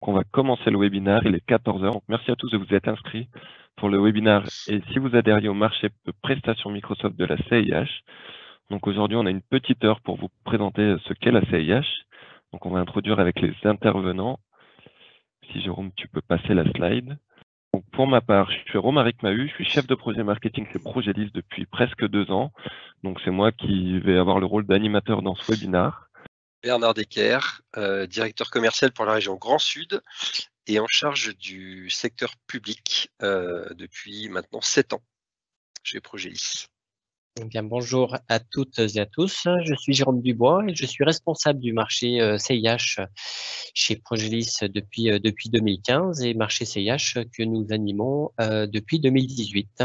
on va commencer le webinaire, il est 14 heures. Donc merci à tous de vous être inscrits pour le webinaire. Et si vous adhériez au marché de prestations Microsoft de la CIH, donc aujourd'hui on a une petite heure pour vous présenter ce qu'est la CIH. Donc on va introduire avec les intervenants. Si Jérôme, tu peux passer la slide. Donc pour ma part, je suis Romaric Mahut, je suis chef de projet marketing chez Progelis depuis presque 2 ans. Donc c'est moi qui vais avoir le rôle d'animateur dans ce webinaire. Bernard Decker, directeur commercial pour la région Grand Sud et en charge du secteur public depuis maintenant 7 ans chez Progelis. Eh bien, bonjour à toutes et à tous. Je suis Jérôme Dubois et je suis responsable du marché CIH chez Progelis depuis 2015 et marché CIH que nous animons depuis 2018.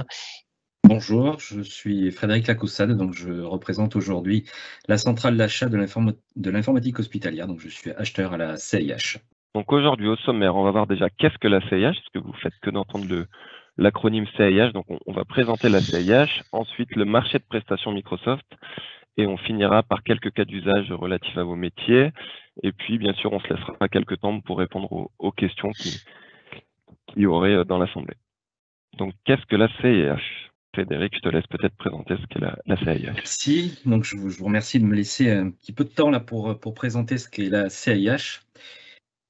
Bonjour, je suis Frédéric Lacoussade, donc je représente aujourd'hui la centrale d'achat de l'informatique hospitalière, donc je suis acheteur à la CIH. Donc aujourd'hui au sommaire, on va voir déjà qu'est-ce que la CIH, parce que vous faites que d'entendre l'acronyme CIH, donc on va présenter la CIH, ensuite le marché de prestations Microsoft, et on finira par quelques cas d'usage relatifs à vos métiers, et puis bien sûr on se laissera quelques temps pour répondre aux questions qu'il y aurait dans l'Assemblée. Donc qu'est-ce que la CIH ? Frédéric, je te laisse peut-être présenter ce qu'est la CIH. Merci, donc je vous remercie de me laisser un petit peu de temps là pour présenter ce qu'est la CIH.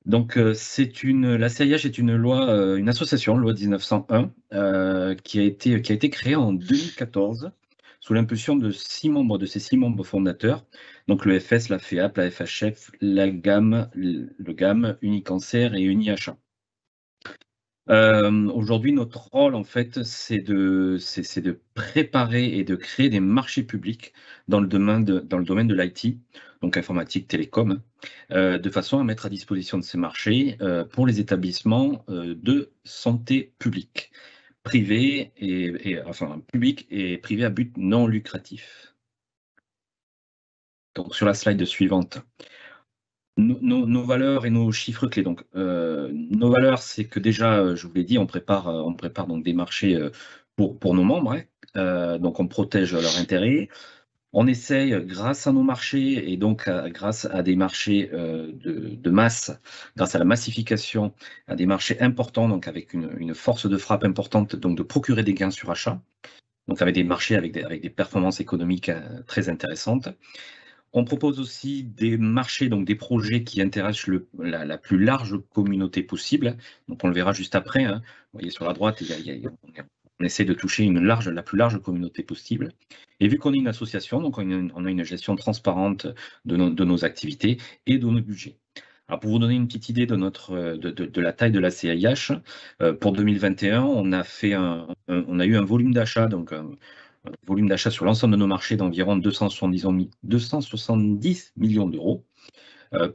Donc la CIH est une loi, une association, loi 1901, qui a été créée en 2014 sous l'impulsion de 6 membres, de ces 6 membres fondateurs, donc le FS, la FEAP, la FHF, la GAM, le GAM, Unicancer et UniHA. Aujourd'hui, notre rôle, en fait, c'est de préparer et de créer des marchés publics dans le domaine de l'IT, donc informatique, télécom, de façon à mettre à disposition de ces marchés pour les établissements de santé publique, privés publics et privés à but non lucratif. Donc, sur la slide suivante. Nos valeurs et nos chiffres clés. Donc, nos valeurs, c'est que déjà, je vous l'ai dit, on prépare donc des marchés pour nos membres. Donc, on protège leurs intérêts. On essaye, grâce à nos marchés et donc grâce à des marchés de masse, grâce à la massification, à des marchés importants, donc avec une force de frappe importante, donc de procurer des gains sur achat. Donc, avec des marchés avec des performances économiques très intéressantes. On propose aussi des marchés, donc des projets qui intéressent la plus large communauté possible. Donc on le verra juste après. Vous voyez sur la droite, on essaie de toucher la plus large communauté possible. Et vu qu'on est une association, donc on a une gestion transparente de nos activités et de nos budgets. Alors pour vous donner une petite idée de la taille de la CIH, pour 2021, on a eu un volume d'achat, donc volume d'achat sur l'ensemble de nos marchés d'environ 270 millions d'euros.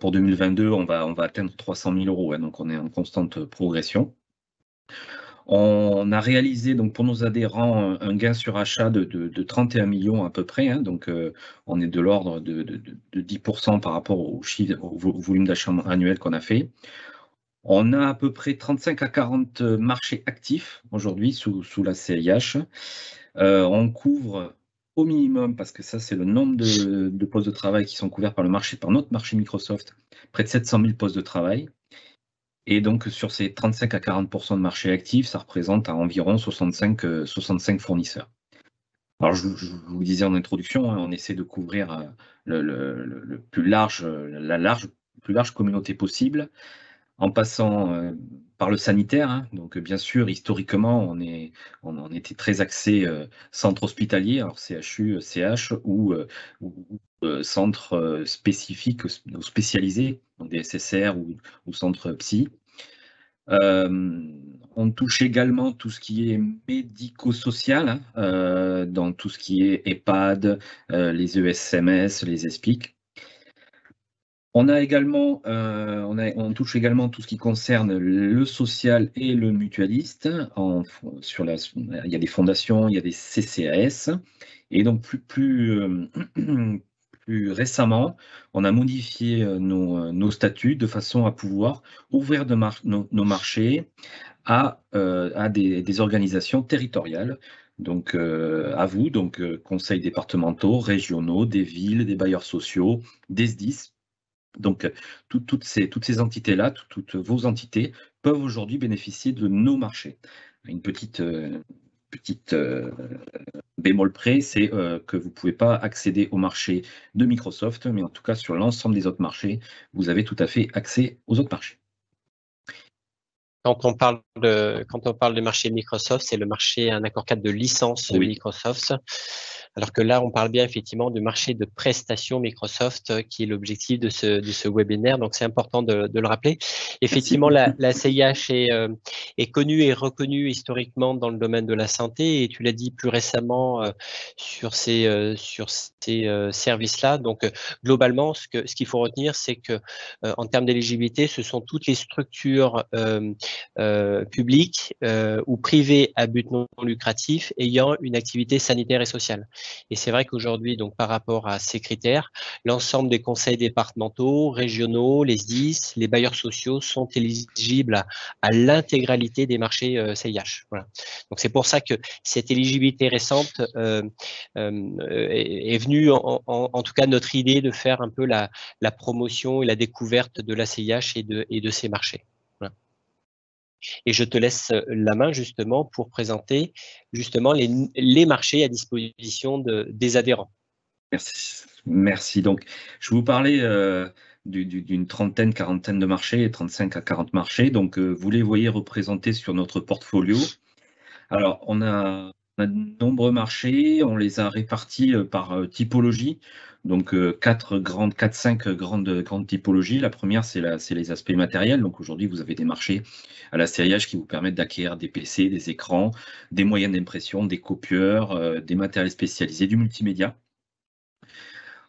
Pour 2022, on va atteindre 300 000 euros, donc on est en constante progression. On a réalisé donc pour nos adhérents un gain sur achat de 31 millions à peu près, donc on est de l'ordre de 10% par rapport au volume d'achat annuel qu'on a fait. On a à peu près 35 à 40 marchés actifs aujourd'hui sous la CIH. On couvre au minimum, parce que ça c'est le nombre de postes de travail qui sont couverts par notre marché Microsoft, près de 700 000 postes de travail. Et donc sur ces 35 à 40% de marché actifs, ça représente à environ 65 fournisseurs. Alors je vous disais en introduction, on essaie de couvrir la plus large communauté possible, en passant par le sanitaire. Donc bien sûr, historiquement, on était très axé centre hospitalier, alors CHU, CH ou centre spécifique ou spécialisé, donc des SSR ou centre psy. On touche également tout ce qui est médico-social, dans tout ce qui est EHPAD, les ESMS, les ESPIC. On a également, on touche également tout ce qui concerne le social et le mutualiste. Il y a des fondations, il y a des CCAS. Et donc plus récemment, on a modifié nos statuts de façon à pouvoir ouvrir nos marchés à des organisations territoriales. Donc à vous, donc conseils départementaux, régionaux, des villes, des bailleurs sociaux, des SDIS. Donc, toutes ces entités-là, toutes vos entités peuvent aujourd'hui bénéficier de nos marchés. Une petite bémol près, c'est que vous ne pouvez pas accéder au marché de Microsoft, mais en tout cas sur l'ensemble des autres marchés, vous avez tout à fait accès aux autres marchés. Quand on parle de marché Microsoft, c'est le marché, un accord cadre de licence Oui. Microsoft. Alors que là, on parle bien effectivement du marché de prestations Microsoft, qui est l'objectif de ce webinaire. Donc, c'est important de le rappeler. Effectivement, la CIH est connue et reconnue historiquement dans le domaine de la santé, et tu l'as dit plus récemment sur ces services-là. Donc, globalement, ce qu'il faut retenir, c'est que en termes d'éligibilité, ce sont toutes les structures publiques ou privées à but non lucratif ayant une activité sanitaire et sociale. Et c'est vrai qu'aujourd'hui, donc par rapport à ces critères, l'ensemble des conseils départementaux, régionaux, les SDIS, les bailleurs sociaux sont éligibles à l'intégralité des marchés CIH. Voilà. Donc c'est pour ça que cette éligibilité récente est venue, en tout cas notre idée de faire un peu la promotion et la découverte de la CIH et de ces marchés. Voilà. Et je te laisse la main justement pour présenter justement les marchés à disposition des adhérents. Merci. Donc, je vais vous parler d'une trentaine, quarantaine de marchés, 35 à 40 marchés. Donc, vous les voyez représentés sur notre portfolio. Alors, on a de nombreux marchés, on les a répartis par typologie. Donc, 4-5 grandes typologies. La première, c'est les aspects matériels. Donc, aujourd'hui, vous avez des marchés à la CIH qui vous permettent d'acquérir des PC, des écrans, des moyens d'impression, des copieurs, des matériels spécialisés, du multimédia.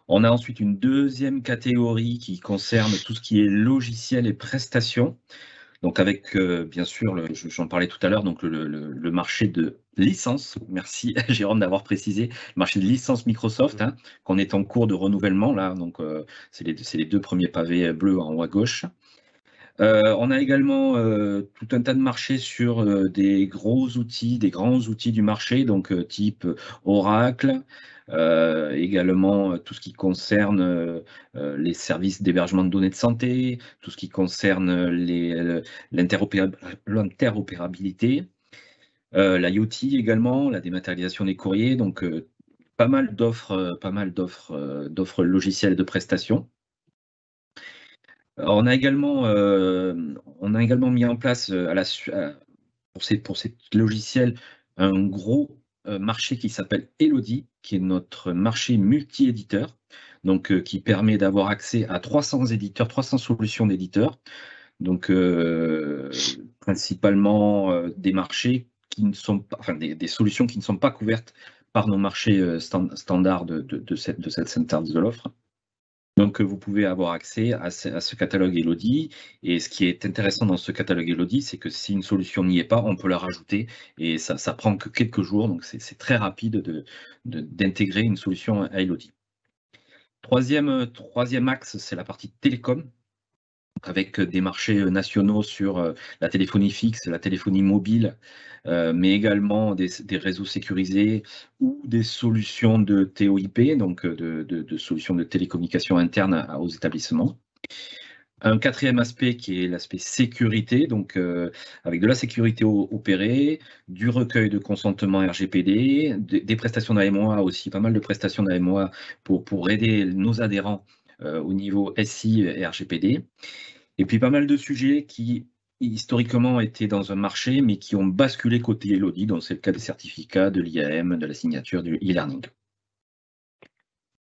On a ensuite une deuxième catégorie qui concerne tout ce qui est logiciel et prestations. Donc avec, bien sûr, j'en parlais tout à l'heure, donc le marché de licence. Merci Jérôme d'avoir précisé. Le marché de licence Microsoft, qu'on est en cours de renouvellement là. Donc c'est les deux premiers pavés bleus en haut à gauche. On a également tout un tas de marchés sur des gros outils, des grands outils du marché, donc type Oracle, également tout ce qui concerne les services d'hébergement de données de santé, tout ce qui concerne l'interopérabilité, l'IoT également, la dématérialisation des courriers, donc pas mal d'offres logicielles de prestations. On a également mis en place pour ces logiciels un gros marché qui s'appelle Elodie, qui est notre marché multi-éditeur, donc qui permet d'avoir accès à 300 éditeurs, 300 solutions d'éditeurs, donc principalement des marchés qui ne sont pas, enfin des solutions qui ne sont pas couvertes par nos marchés standards de cette synthèse de l'offre. Donc, vous pouvez avoir accès à ce catalogue Elodie. Et ce qui est intéressant dans ce catalogue Elodie, c'est que si une solution n'y est pas, on peut la rajouter. Et ça prend que quelques jours. Donc, c'est très rapide d'intégrer une solution à Elodie. Troisième axe, c'est la partie télécom, avec des marchés nationaux sur la téléphonie fixe, la téléphonie mobile, mais également des réseaux sécurisés ou des solutions de TOIP, donc de solutions de télécommunication interne aux établissements. Un quatrième aspect qui est l'aspect sécurité, donc avec de la sécurité opérée, du recueil de consentement RGPD, des prestations d'AMOA aussi, pas mal de prestations d'AMOA pour aider nos adhérents au niveau SI et RGPD. Et puis pas mal de sujets qui historiquement étaient dans un marché, mais qui ont basculé côté Elodie, donc c'est le cas des certificats, de l'IAM, de la signature, du e-learning.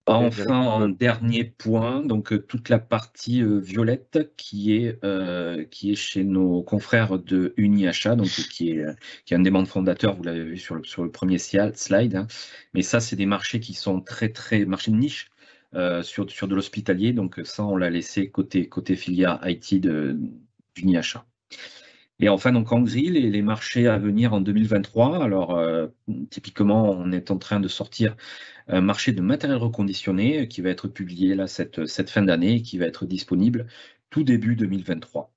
Enfin, en dernier point, donc toute la partie violette qui est chez nos confrères de UniAchat, donc qui est un des membres fondateurs, vous l'avez vu sur le premier slide, mais ça c'est des marchés qui sont très marchés de niche sur de l'hospitalier, donc ça on l'a laissé côté filière IT d'UniAchat. Et enfin, donc en gris, les marchés à venir en 2023. Alors, typiquement, on est en train de sortir un marché de matériel reconditionné qui va être publié là cette fin d'année et qui va être disponible tout début 2023.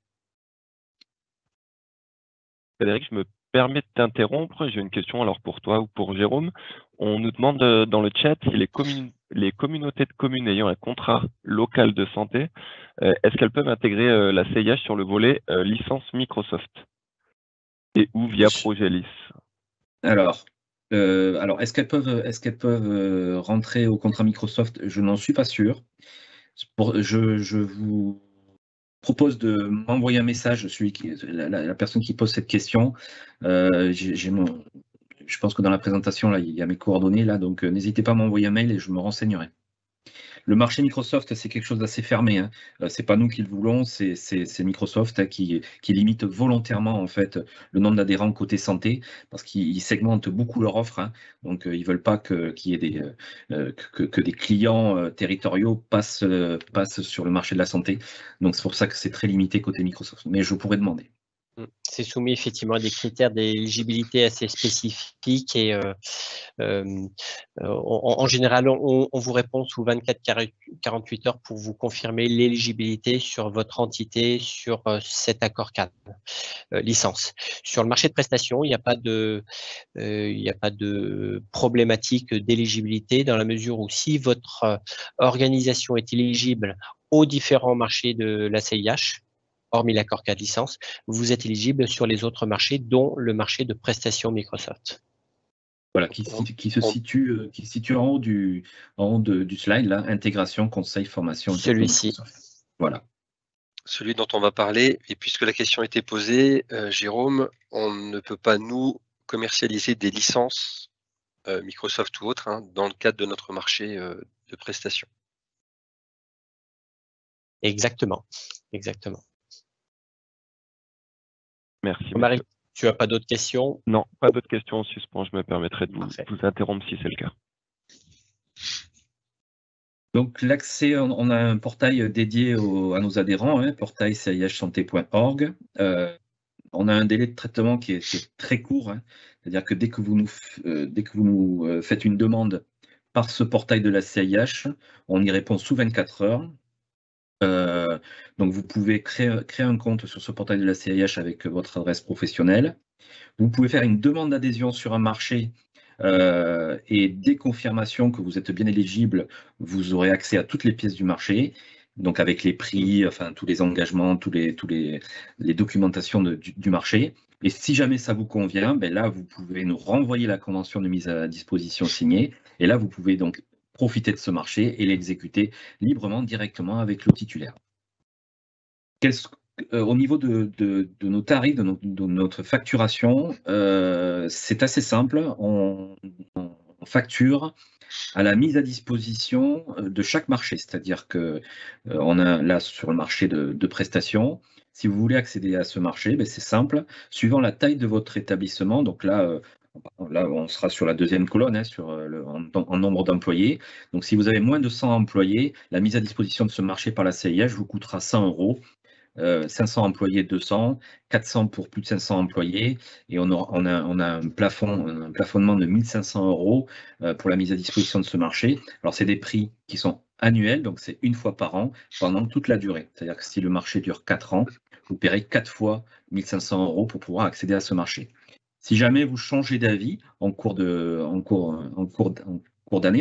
Frédéric, je me permets de t'interrompre. J'ai une question alors pour toi ou pour Jérôme. On nous demande dans le chat si les les communautés de communes ayant un contrat local de santé, est-ce qu'elles peuvent intégrer la CIH sur le volet licence Microsoft et ou via Progelis? Alors, est-ce qu'elles peuvent rentrer au contrat Microsoft? Je n'en suis pas sûr. Je vous propose de m'envoyer un message, la personne qui pose cette question. Je pense que dans la présentation, là, il y a mes coordonnées, là, donc n'hésitez pas à m'envoyer un mail et je me renseignerai. Le marché Microsoft, c'est quelque chose d'assez fermé, hein. C'est pas nous qui le voulons, c'est Microsoft, hein, qui limite volontairement en fait le nombre d'adhérents côté santé, parce qu'ils segmentent beaucoup leur offre, hein. Donc ils veulent pas qu'il y ait que des clients territoriaux passent sur le marché de la santé. Donc c'est pour ça que c'est très limité côté Microsoft. Mais je pourrais demander. C'est soumis effectivement à des critères d'éligibilité assez spécifiques et en général, on vous répond sous 24-48 heures pour vous confirmer l'éligibilité sur votre entité sur cet accord cadre licence. Sur le marché de prestations, il n'y a pas de problématique d'éligibilité dans la mesure où si votre organisation est éligible aux différents marchés de la CIH, hormis l'accord cadre licence, vous êtes éligible sur les autres marchés, dont le marché de prestations Microsoft. Voilà, qui se situe en haut du slide, là, intégration, conseil, formation. Celui-ci. Voilà. Celui dont on va parler, et puisque la question a été posée, Jérôme, on ne peut pas, nous, commercialiser des licences Microsoft ou autres, hein, dans le cadre de notre marché de prestations. Exactement. Merci. Marie, tu n'as pas d'autres questions? Non, pas d'autres questions en suspens. Je me permettrai de vous interrompre si c'est le cas. Donc l'accès, on a un portail dédié à nos adhérents, hein, portail cihsanté.org. On a un délai de traitement qui est très court, hein, c'est-à-dire que dès que vous nous faites une demande par ce portail de la CIH, on y répond sous 24 heures. Donc vous pouvez créer un compte sur ce portail de la CIH avec votre adresse professionnelle. Vous pouvez faire une demande d'adhésion sur un marché et dès confirmation que vous êtes bien éligible, vous aurez accès à toutes les pièces du marché, donc avec les prix, enfin tous les engagements, les documentations du marché. Et si jamais ça vous convient, ben là vous pouvez nous renvoyer la convention de mise à disposition signée. Et là vous pouvez donc profiter de ce marché et l'exécuter librement directement avec le titulaire. Au niveau de nos tarifs, de notre facturation, c'est assez simple. On facture à la mise à disposition de chaque marché. C'est-à-dire que on a là sur le marché de prestations, si vous voulez accéder à ce marché, ben c'est simple. Suivant la taille de votre établissement, donc là, on sera sur la deuxième colonne, hein, en nombre d'employés. Donc, si vous avez moins de 100 employés, la mise à disposition de ce marché par la CIH vous coûtera 100 €. 500 employés, 200, 400 pour plus de 500 employés, et on a un plafonnement de 1500 € pour la mise à disposition de ce marché. Alors, c'est des prix qui sont annuels, donc c'est une fois par an pendant toute la durée. C'est-à-dire que si le marché dure 4 ans, vous paierez 4 fois 1500 € pour pouvoir accéder à ce marché. Si jamais vous changez d'avis en cours d'année,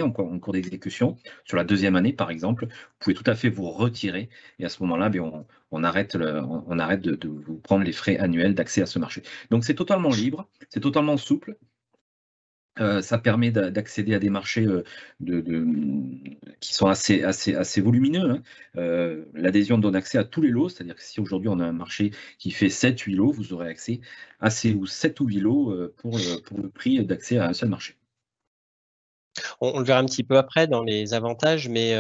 en cours d'exécution, sur la deuxième année par exemple, vous pouvez tout à fait vous retirer et à ce moment-là, on arrête de vous prendre les frais annuels d'accès à ce marché. Donc c'est totalement libre, c'est totalement souple. Ça permet d'accéder à des marchés qui sont assez volumineux, hein. L'adhésion donne accès à tous les lots, c'est-à-dire que si aujourd'hui on a un marché qui fait 7-8 lots, vous aurez accès à 7 ou 8 lots pour le prix d'accès à un seul marché. On le verra un petit peu après dans les avantages, mais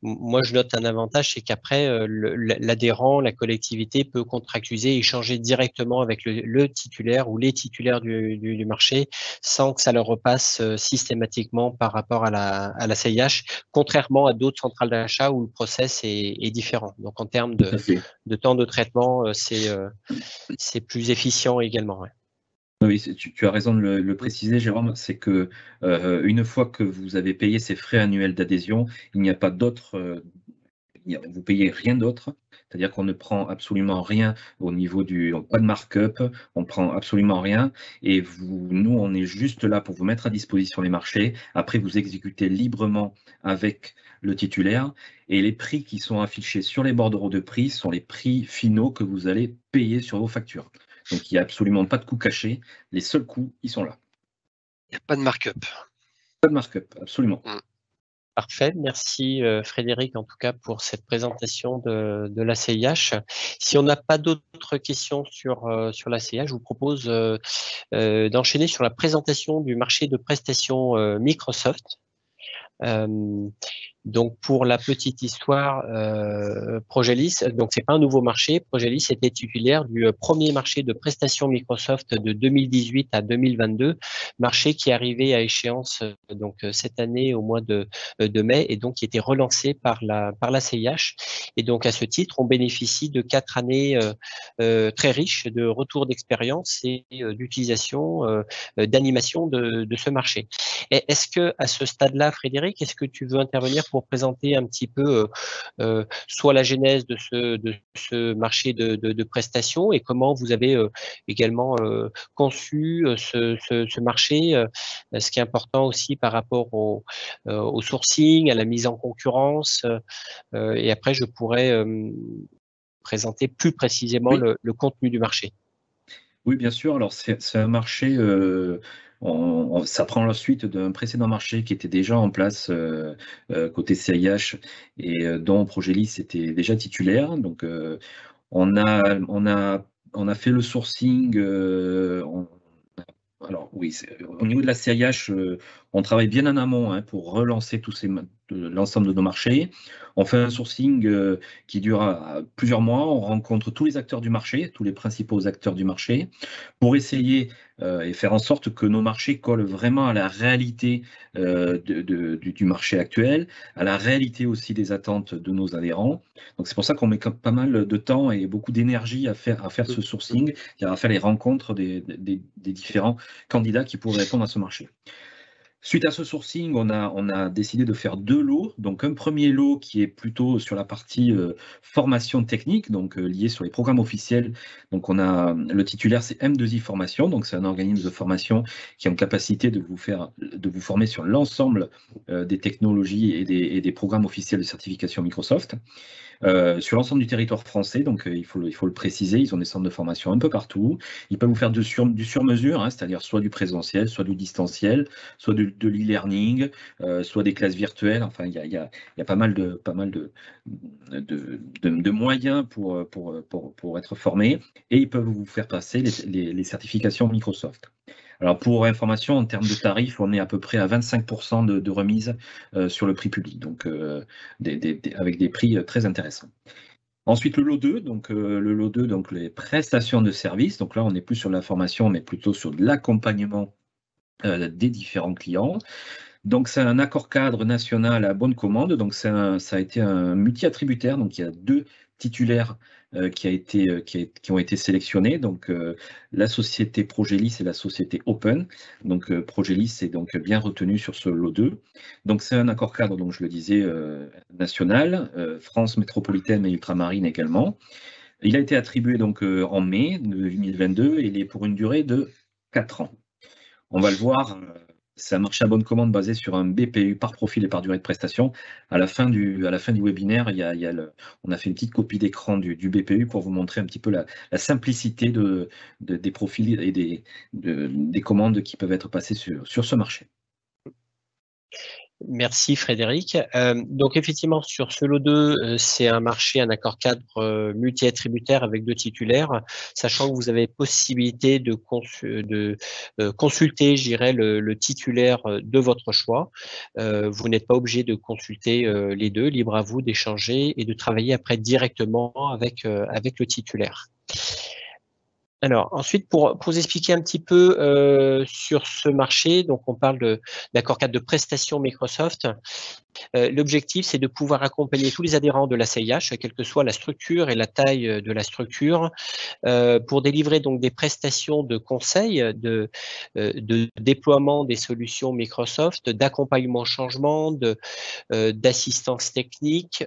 moi je note un avantage, c'est qu'après l'adhérent, la collectivité peut contractualiser, échanger directement avec le titulaire ou les titulaires du marché sans que ça leur repasse systématiquement par rapport à la CIH, contrairement à d'autres centrales d'achat où le process est différent. Donc en termes de temps de traitement, c'est plus efficient également. Ouais. Oui, tu as raison de le préciser, Jérôme, c'est que une fois que vous avez payé ces frais annuels d'adhésion, il n'y a pas d'autre vous payez rien d'autre, c'est-à-dire qu'on ne prend absolument rien au niveau donc pas de markup, on prend absolument rien, et nous, on est juste là pour vous mettre à disposition les marchés. Après, vous exécutez librement avec le titulaire, et les prix qui sont affichés sur les bordereaux de prix sont les prix finaux que vous allez payer sur vos factures. Donc, il n'y a absolument pas de coûts cachés. Les seuls coûts, ils sont là. Il n'y a pas de markup. Pas de markup, absolument. Parfait, merci Frédéric en tout cas pour cette présentation de la CIH. Si on n'a pas d'autres questions sur la CIH, je vous propose d'enchaîner sur la présentation du marché de prestations Microsoft. Donc pour la petite histoire, Progelis, donc c'est pas un nouveau marché. Progelis était titulaire du premier marché de prestations Microsoft de 2018 à 2022, marché qui arrivait à échéance donc cette année au mois de mai et donc qui était relancé par la CIH. Et donc à ce titre, on bénéficie de 4 années très riches de retours d'expérience et d'utilisation, d'animation de ce marché. Est-ce que à ce stade-là, Frédéric, est-ce que tu veux intervenir pour présenter un petit peu soit la genèse de ce marché de prestations et comment vous avez également conçu ce marché, ce qui est important aussi par rapport au sourcing, à la mise en concurrence, et après je pourrais présenter plus précisément Oui. le contenu du marché. Oui, bien sûr. Alors, c'est un marché, ça prend la suite d'un précédent marché qui était déjà en place côté CIH et dont Progelis était déjà titulaire. Donc, on a fait le sourcing. Alors oui, au niveau de la CIH, on travaille bien en amont pour relancer l'ensemble de nos marchés. On fait un sourcing qui dure plusieurs mois. On rencontre tous les acteurs du marché, tous les principaux acteurs du marché, pour essayer et faire en sorte que nos marchés collent vraiment à la réalité du marché actuel, à la réalité aussi des attentes de nos adhérents. Donc c'est pour ça qu'on met pas mal de temps et beaucoup d'énergie à faire ce sourcing, à faire les rencontres des différents candidats qui pourraient répondre à ce marché. Suite à ce sourcing, on a décidé de faire 2 lots. Donc un premier lot qui est plutôt sur la partie formation technique, donc lié sur les programmes officiels. Donc le titulaire, c'est M2I Formation, donc c'est un organisme de formation qui a une capacité de vous former sur l'ensemble des technologies et des programmes officiels de certification Microsoft. Sur l'ensemble du territoire français, donc il faut le préciser, ils ont des centres de formation un peu partout. Ils peuvent vous faire du sur-mesure, c'est-à-dire soit du présentiel, soit du distanciel, soit de l'e-learning, soit des classes virtuelles. Enfin, il y a pas mal de moyens pour être formé, et ils peuvent vous faire passer les certifications Microsoft. Alors pour information, en termes de tarifs, on est à peu près à 25% de remise sur le prix public, donc avec des prix très intéressants. Ensuite, le lot 2, donc les prestations de services. Donc là, on n'est plus sur la formation, mais plutôt sur de l'accompagnement des différents clients. Donc c'est un accord cadre national à bonne commande. Donc ça a été un multi-attributaire. Donc il y a 2 titulaires qui ont été sélectionnés. Donc la société Progelis et la société Open. Donc Progelis est donc bien retenu sur ce lot 2. Donc c'est un accord cadre, donc je le disais, national, France métropolitaine et ultramarine également. Il a été attribué donc en mai 2022 et il est pour une durée de 4 ans. On va le voir. C'est un marché à bonne commande basé sur un BPU par profil et par durée de prestation. À la fin du webinaire, on a fait une petite copie d'écran du BPU pour vous montrer un petit peu la simplicité des profils et des commandes qui peuvent être passées sur ce marché. Merci Frédéric. Donc effectivement, sur ce lot 2, c'est un marché, un accord cadre multi-attributaire avec 2 titulaires, sachant que vous avez possibilité de consulter, je dirais, le titulaire de votre choix. Vous n'êtes pas obligé de consulter les 2, libre à vous d'échanger et de travailler après directement avec le titulaire. Alors ensuite, pour vous expliquer un petit peu sur ce marché, donc on parle d'accord cadre de prestations Microsoft. L'objectif, c'est de pouvoir accompagner tous les adhérents de la CIH, quelle que soit la structure et la taille de la structure, pour délivrer donc des prestations de conseil, de déploiement des solutions Microsoft, d'accompagnement au changement, d'assistance technique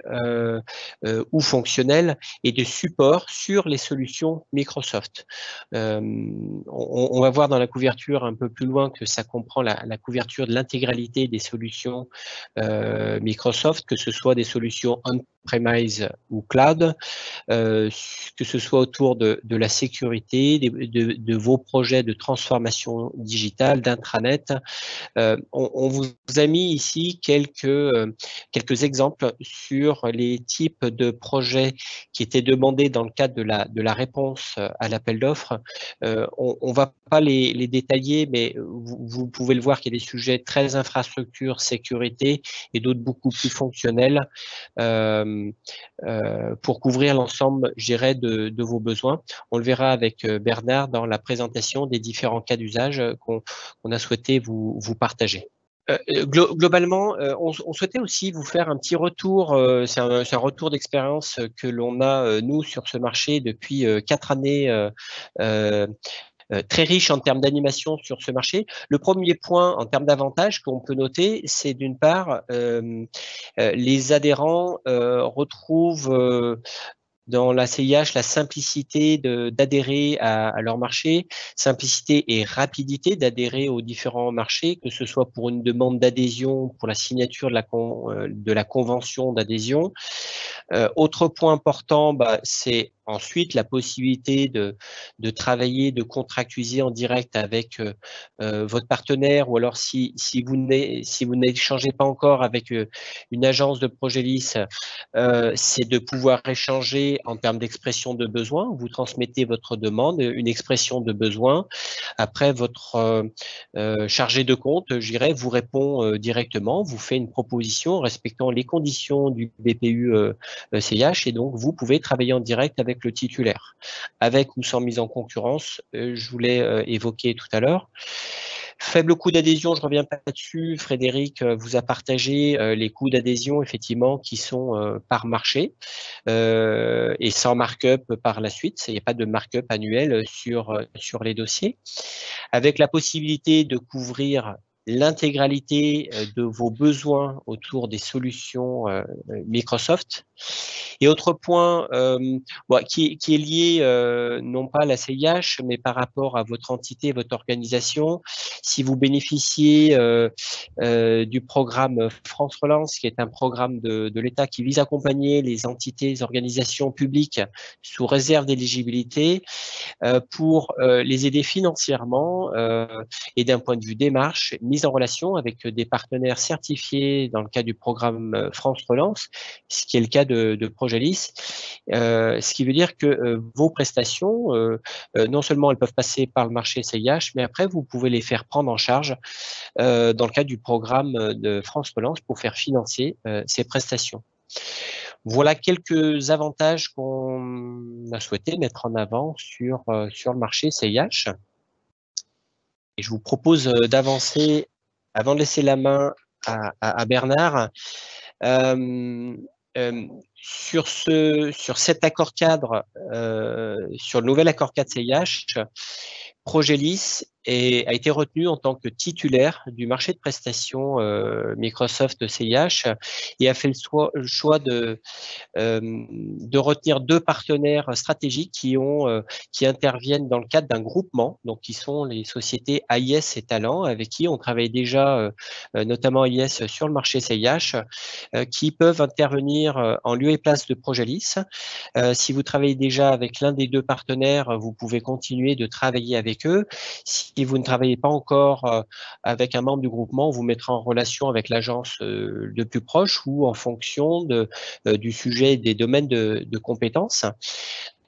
ou fonctionnelle et de support sur les solutions Microsoft. On va voir dans la couverture un peu plus loin que ça comprend la couverture de l'intégralité des solutions Microsoft, que ce soit des solutions on-premise ou cloud, que ce soit autour de la sécurité, de vos projets de transformation digitale, d'intranet. On vous a mis ici quelques exemples sur les types de projets qui étaient demandés dans le cadre de la réponse à l'appel d'offres. On ne va pas les détailler, mais vous pouvez le voir qu'il y a des sujets très infrastructure, sécurité et d'autres beaucoup plus fonctionnels pour couvrir l'ensemble, je dirais, de vos besoins. On le verra avec Bernard dans la présentation des différents cas d'usage qu'on a souhaité vous partager. Globalement, on souhaitait aussi vous faire un petit retour, c'est un retour d'expérience que l'on a, nous, sur ce marché depuis 4 années, très riche en termes d'animation sur ce marché. Le premier point en termes d'avantages qu'on peut noter, c'est d'une part, les adhérents retrouvent dans la CIH la simplicité d'adhérer à leur marché, simplicité et rapidité d'adhérer aux différents marchés, que ce soit pour une demande d'adhésion, pour la signature de la convention d'adhésion. Autre point important, c'est ensuite la possibilité de travailler, de contractualiser en direct avec votre partenaire, ou alors si vous n'échangez pas encore avec une agence de Progelis, c'est de pouvoir échanger en termes d'expression de besoin. Vous transmettez votre demande, une expression de besoin. Après, votre chargé de compte, je dirais, vous répond directement, vous fait une proposition respectant les conditions du BPU CIH, et donc vous pouvez travailler en direct avec le titulaire, avec ou sans mise en concurrence, je vous l'ai évoqué tout à l'heure. Faible coût d'adhésion, je ne reviens pas là-dessus. Frédéric vous a partagé les coûts d'adhésion, effectivement, qui sont par marché et sans markup par la suite. Il n'y a pas de markup annuel sur les dossiers. Avec la possibilité de couvrir l'intégralité de vos besoins autour des solutions Microsoft. Et autre point qui est lié non pas à la CIH, mais par rapport à votre entité, votre organisation, si vous bénéficiez du programme France Relance, qui est un programme de l'État qui vise à accompagner les entités, les organisations publiques sous réserve d'éligibilité pour les aider financièrement et d'un point de vue démarche, mise en relation avec des partenaires certifiés dans le cadre du programme France Relance, ce qui est le cas de Progelis, ce qui veut dire que vos prestations, non seulement elles peuvent passer par le marché CIH, mais après vous pouvez les faire prendre en charge dans le cadre du programme de France Relance pour faire financer ces prestations. Voilà quelques avantages qu'on a souhaité mettre en avant sur le marché CIH. Et je vous propose d'avancer, avant de laisser la main à Bernard, sur cet accord cadre, sur le nouvel accord cadre CIH, Progelis a été retenu en tant que titulaire du marché de prestations Microsoft CIH et a fait le choix de retenir 2 partenaires stratégiques qui interviennent dans le cadre d'un groupement, donc qui sont les sociétés AIS et Talent, avec qui on travaille déjà, notamment AIS sur le marché CIH, qui peuvent intervenir en lieu et place de Progelis. Si vous travaillez déjà avec l'un des 2 partenaires, vous pouvez continuer de travailler avec eux. Si vous ne travaillez pas encore avec un membre du groupement, on vous mettra en relation avec l'agence de plus proche ou en fonction du sujet des domaines de compétences.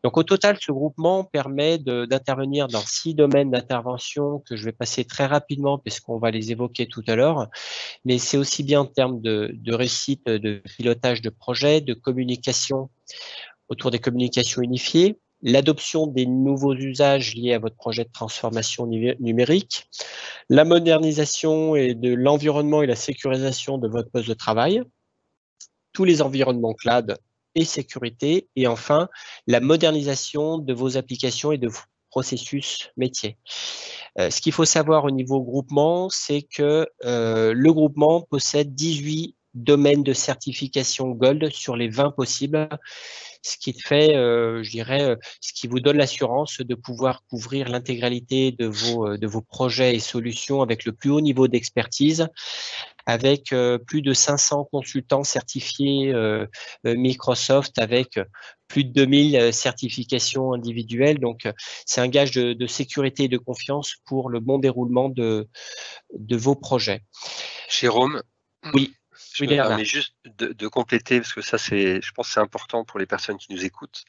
Donc, au total, ce groupement permet d'intervenir dans 6 domaines d'intervention que je vais passer très rapidement puisqu'on va les évoquer tout à l'heure. Mais c'est aussi bien en termes de réussite, de pilotage de projet, de communication autour des communications unifiées, l'adoption des nouveaux usages liés à votre projet de transformation numérique, la modernisation et de l'environnement et la sécurisation de votre poste de travail, tous les environnements cloud et sécurité, et enfin, la modernisation de vos applications et de vos processus métiers. Ce qu'il faut savoir au niveau groupement, c'est que le groupement possède 18 domaines de certification Gold sur les 20 possibles, ce qui fait, je dirais, ce qui vous donne l'assurance de pouvoir couvrir l'intégralité de vos projets et solutions avec le plus haut niveau d'expertise, avec plus de 500 consultants certifiés Microsoft, avec plus de 2000 certifications individuelles. Donc, c'est un gage de sécurité et de confiance pour le bon déroulement de vos projets. Jérôme, oui. Je me permets juste de compléter, parce que ça, je pense que c'est important pour les personnes qui nous écoutent.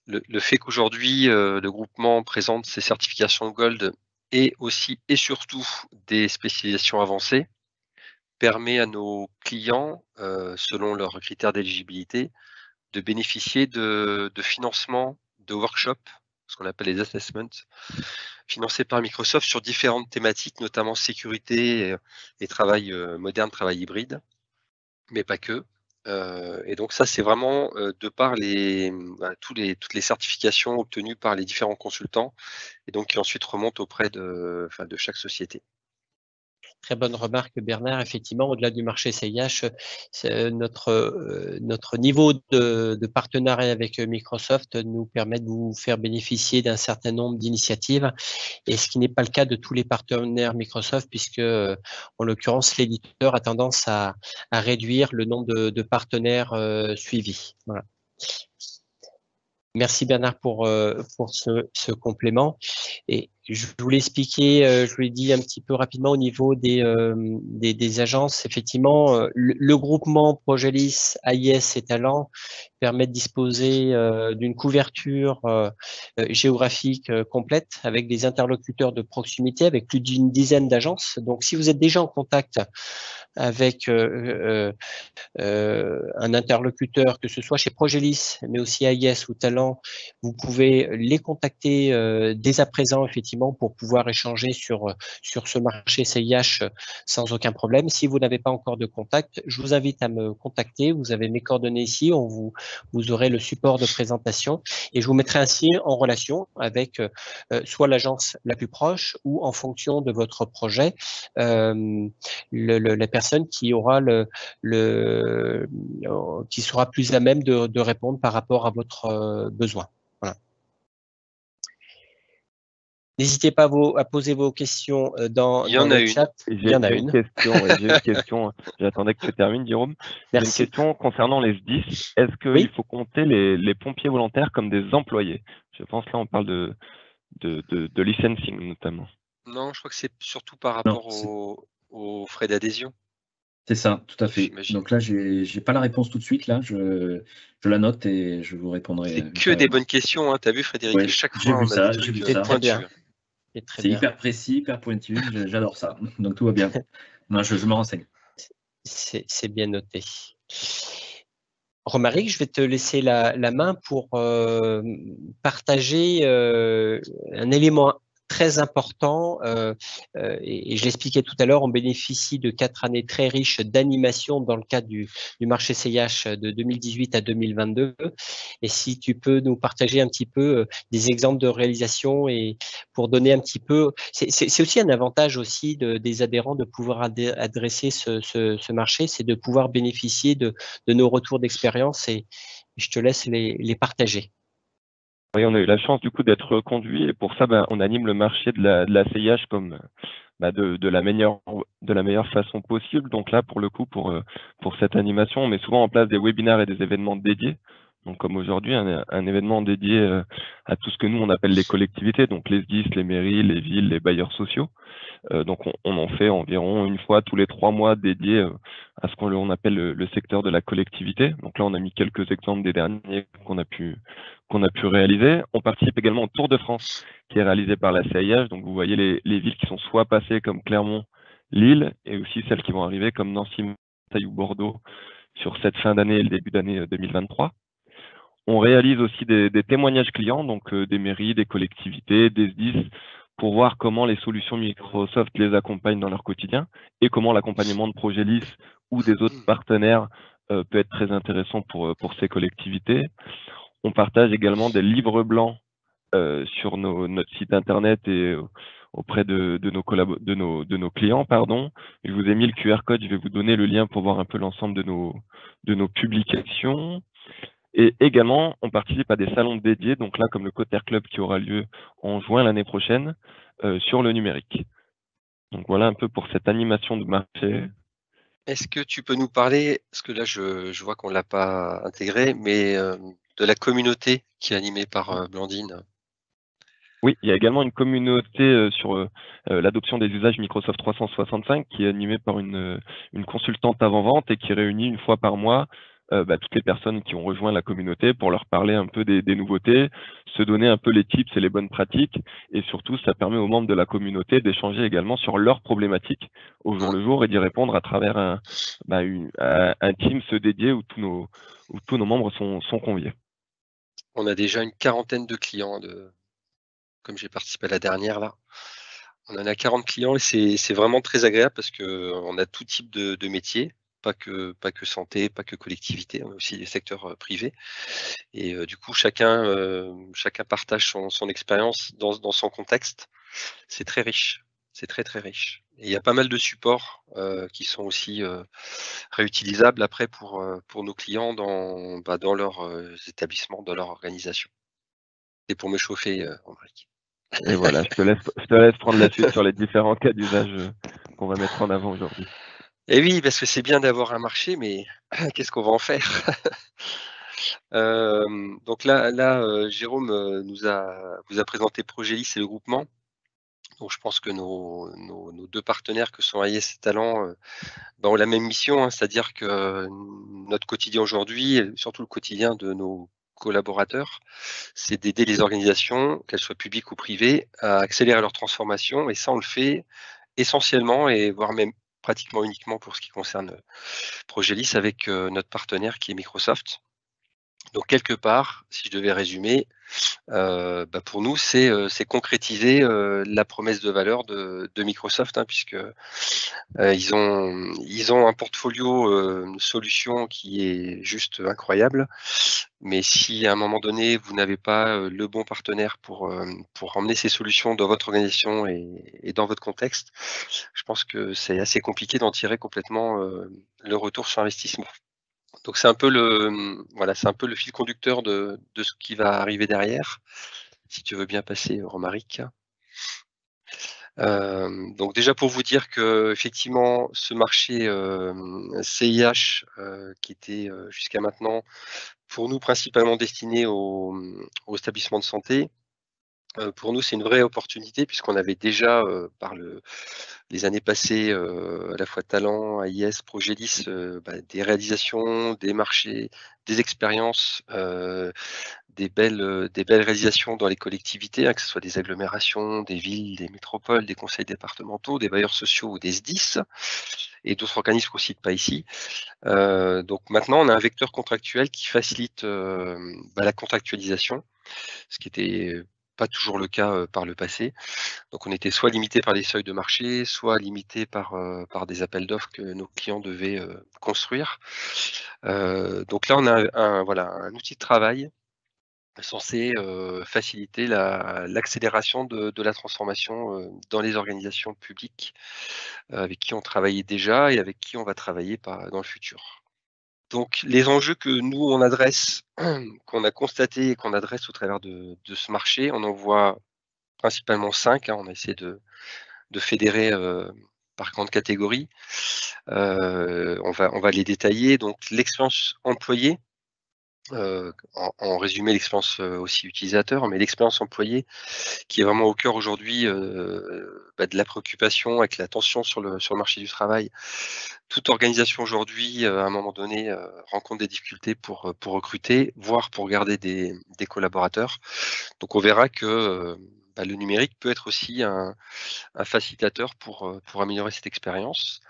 Le fait qu'aujourd'hui, le groupement présente ses certifications Gold et aussi et surtout des spécialisations avancées permet à nos clients, selon leurs critères d'éligibilité, de bénéficier de financement de workshops, ce qu'on appelle les assessments, financés par Microsoft sur différentes thématiques, notamment sécurité et travail moderne, travail hybride, mais pas que. Et donc ça, c'est vraiment de par toutes les certifications obtenues par les différents consultants, et donc qui ensuite remontent auprès de chaque société. Très bonne remarque, Bernard. Effectivement, au-delà du marché CIH, notre niveau de partenariat avec Microsoft nous permet de vous faire bénéficier d'un certain nombre d'initiatives, et ce qui n'est pas le cas de tous les partenaires Microsoft, puisque, en l'occurrence, l'éditeur a tendance à réduire le nombre de partenaires suivis. Voilà. Merci Bernard pour ce complément. Et je voulais expliquer, je vous l'ai dit un petit peu rapidement au niveau des agences. Effectivement, le groupement Progelis, AIS et Talent permet de disposer d'une couverture géographique complète avec des interlocuteurs de proximité, avec plus d'une dizaine d'agences. Donc, si vous êtes déjà en contact avec un interlocuteur, que ce soit chez Progelis, mais aussi AIS ou Talent, vous pouvez les contacter dès à présent, effectivement, pour pouvoir échanger sur ce marché CIH sans aucun problème. Si vous n'avez pas encore de contact, je vous invite à me contacter. Vous avez mes coordonnées ici, vous aurez le support de présentation, et je vous mettrai ainsi en relation avec soit l'agence la plus proche, ou en fonction de votre projet, la personne qui aura qui sera plus à même de répondre par rapport à votre besoin. Voilà. N'hésitez pas à poser vos questions dans le chat. Il y en a une. J'ai une question. J'attendais que tu termines, Jérôme. J'ai une question concernant les SDIS. Est-ce qu'il faut compter les pompiers volontaires comme des employés? Je pense là, on parle de licensing notamment. Non, je crois que c'est surtout par rapport aux frais d'adhésion. C'est ça, tout à fait. Donc là, j'ai pas la réponse tout de suite. Là, je la note et je vous répondrai. C'est que des bonnes questions. Hein. Tu as vu, Frédéric, à chaque fois, on a des trucs pointus. C'est hyper précis, hyper pointu. J'adore ça. Donc tout va bien. Non, je me renseigne. C'est bien noté. Romaric, je vais te laisser la main pour partager un élément très important, et je l'expliquais tout à l'heure, on bénéficie de 4 années très riches d'animation dans le cadre du marché CIH de 2018 à 2022. Et si tu peux nous partager un petit peu des exemples de réalisation, et pour donner un petit peu, c'est aussi un avantage aussi des adhérents de pouvoir adresser ce marché, c'est de pouvoir bénéficier de nos retours d'expérience, et je te laisse les partager. Oui, on a eu la chance du coup d'être conduit, et pour ça, on anime le marché de la CIH comme de la meilleure façon possible. Donc là, pour le coup, pour cette animation, on met souvent en place des webinaires et des événements dédiés. Donc comme aujourd'hui, un événement dédié à tout ce que nous on appelle les collectivités, donc les SDIS, les mairies, les villes, les bailleurs sociaux. Donc on en fait environ une fois tous les 3 mois dédié à ce qu'on appelle le secteur de la collectivité. Donc là, on a mis quelques exemples des derniers qu'on a pu réaliser. On participe également au Tour de France, qui est réalisé par la CIH. Donc vous voyez les villes qui sont soit passées comme Clermont, Lille, et aussi celles qui vont arriver comme Nancy, Marseille ou Bordeaux sur cette fin d'année et le début d'année 2023. On réalise aussi des témoignages clients, donc des mairies, des collectivités, des SDIS, pour voir comment les solutions Microsoft les accompagnent dans leur quotidien et comment l'accompagnement de Progelis ou des autres partenaires peut être très intéressant pour ces collectivités. On partage également des livres blancs sur notre site internet et auprès de nos clients, pardon. Je vous ai mis le QR code, je vais vous donner le lien pour voir un peu l'ensemble de nos publications. Et également, on participe à des salons dédiés, donc là, comme le Cotter Club qui aura lieu en juin l'année prochaine, sur le numérique. Donc voilà un peu pour cette animation de marché. Est-ce que tu peux nous parler, parce que là je vois qu'on ne l'a pas intégré, mais de la communauté qui est animée par Blandine? Oui, il y a également une communauté sur l'adoption des usages Microsoft 365 qui est animée par une consultante avant-vente et qui réunit une fois par mois toutes les personnes qui ont rejoint la communauté pour leur parler un peu des nouveautés, se donner un peu les tips et les bonnes pratiques. Et surtout, ça permet aux membres de la communauté d'échanger également sur leurs problématiques au jour le jour et d'y répondre à travers un Teams dédié où tous nos membres sont conviés. On a déjà une quarantaine de clients, comme j'ai participé à la dernière là. On en a 40 clients et c'est vraiment très agréable parce qu'on a tout type de métiers, pas que santé, pas que collectivité, on a aussi des secteurs privés. Et du coup, chacun partage son expérience dans son contexte. C'est très riche, c'est très très riche. Et il y a pas mal de supports qui sont aussi réutilisables après pour nos clients dans leurs établissements, dans leur organisation. C'est pour me chauffer, Henrik. Et voilà, je te laisse prendre la suite sur les différents cas d'usage qu'on va mettre en avant aujourd'hui. Et oui, parce que c'est bien d'avoir un marché, mais qu'est-ce qu'on va en faire? Donc là, Jérôme vous a présenté Progelis et le groupement. Donc je pense que nos 2 partenaires que sont AIS et Talent ont la même mission, hein, c'est-à-dire que notre quotidien aujourd'hui, et surtout le quotidien de nos collaborateurs, c'est d'aider les organisations, qu'elles soient publiques ou privées, à accélérer leur transformation. Et ça, on le fait essentiellement et voire même pratiquement uniquement pour ce qui concerne Progelis avec notre partenaire qui est Microsoft. Donc quelque part, si je devais résumer, pour nous, c'est concrétiser la promesse de valeur de Microsoft, hein, puisque ils ont un portfolio solutions qui est juste incroyable. Mais si à un moment donné, vous n'avez pas le bon partenaire pour emmener ces solutions dans votre organisation et dans votre contexte, je pense que c'est assez compliqué d'en tirer complètement le retour sur investissement. Donc c'est un peu c'est un peu le fil conducteur de ce qui va arriver derrière. Si tu veux bien passer, Romaric. Donc déjà pour vous dire que effectivement ce marché CIH qui était jusqu'à maintenant pour nous principalement destiné aux établissements de santé, pour nous c'est une vraie opportunité puisqu'on avait déjà par les années passées à la fois Talent, AIS, Progelis, des réalisations, des marchés, des expériences, des belles réalisations dans les collectivités, hein, que ce soit des agglomérations, des villes, des métropoles, des conseils départementaux, des bailleurs sociaux ou des SDIS et d'autres organismes qu'on ne cite pas ici. Donc maintenant, on a un vecteur contractuel qui facilite la contractualisation, ce qui était pas toujours le cas par le passé. Donc on était soit limité par les seuils de marché, soit limité par des appels d'offres que nos clients devaient construire. Donc là, on a un outil de travail censé faciliter l'accélération de la transformation dans les organisations publiques avec qui on travaillait déjà et avec qui on va travailler dans le futur. Donc les enjeux que nous on adresse, qu'on a constatés et qu'on adresse au travers de ce marché, on en voit principalement 5, hein, on a essayé de fédérer par grande catégorie. On va les détailler. Donc l'expérience employée, en résumé l'expérience aussi utilisateur, mais l'expérience employée qui est vraiment au cœur aujourd'hui de la préoccupation avec la tension sur le marché du travail. Toute organisation aujourd'hui, à un moment donné, rencontre des difficultés pour recruter, voire pour garder des collaborateurs. Donc on verra que le numérique peut être aussi un facilitateur pour améliorer cette expérience.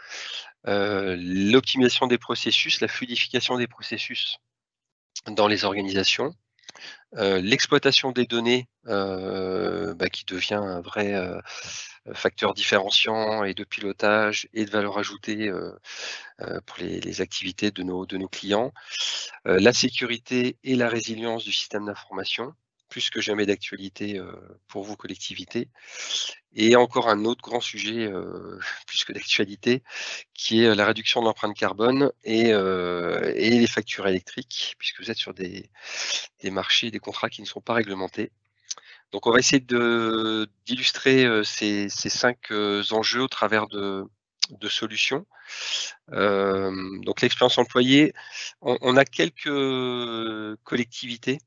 L'optimisation des processus, la fluidification des processus dans les organisations. L'exploitation des données qui devient un vrai facteur différenciant et de pilotage et de valeur ajoutée pour les activités de nos clients. La sécurité et la résilience du système d'information, plus que jamais d'actualité pour vous collectivités. Et encore un autre grand sujet, plus que d'actualité, qui est la réduction de l'empreinte carbone et les factures électriques, puisque vous êtes sur des marchés, des contrats qui ne sont pas réglementés. Donc on va essayer d'illustrer ces 5 enjeux au travers de solutions. Donc l'expérience employée, on a quelques collectivités,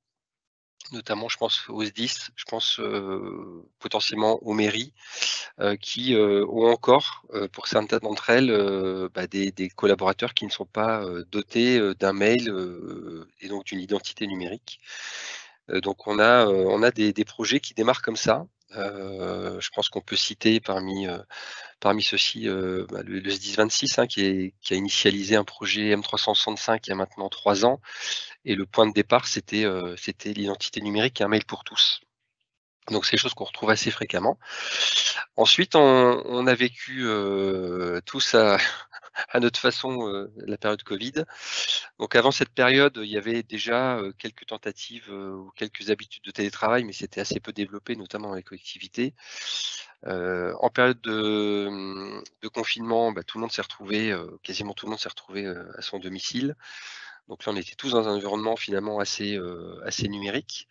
notamment je pense aux SDIS, je pense potentiellement aux mairies, qui ont encore, pour certaines d'entre elles, des collaborateurs qui ne sont pas dotés d'un mail et donc d'une identité numérique. Donc on a des projets qui démarrent comme ça. Je pense qu'on peut citer parmi ceux-ci le SDIS 26 qui a initialisé un projet M365 il y a maintenant 3 ans. Et le point de départ, c'était l'identité numérique et un mail pour tous. Donc c'est des choses qu'on retrouve assez fréquemment. Ensuite, on a vécu tous à notre façon la période Covid. Donc avant cette période, il y avait déjà quelques tentatives ou quelques habitudes de télétravail, mais c'était assez peu développé, notamment dans les collectivités. En période de confinement, tout le monde s'est retrouvé, quasiment tout le monde s'est retrouvé à son domicile. Donc là, on était tous dans un environnement finalement assez numérique.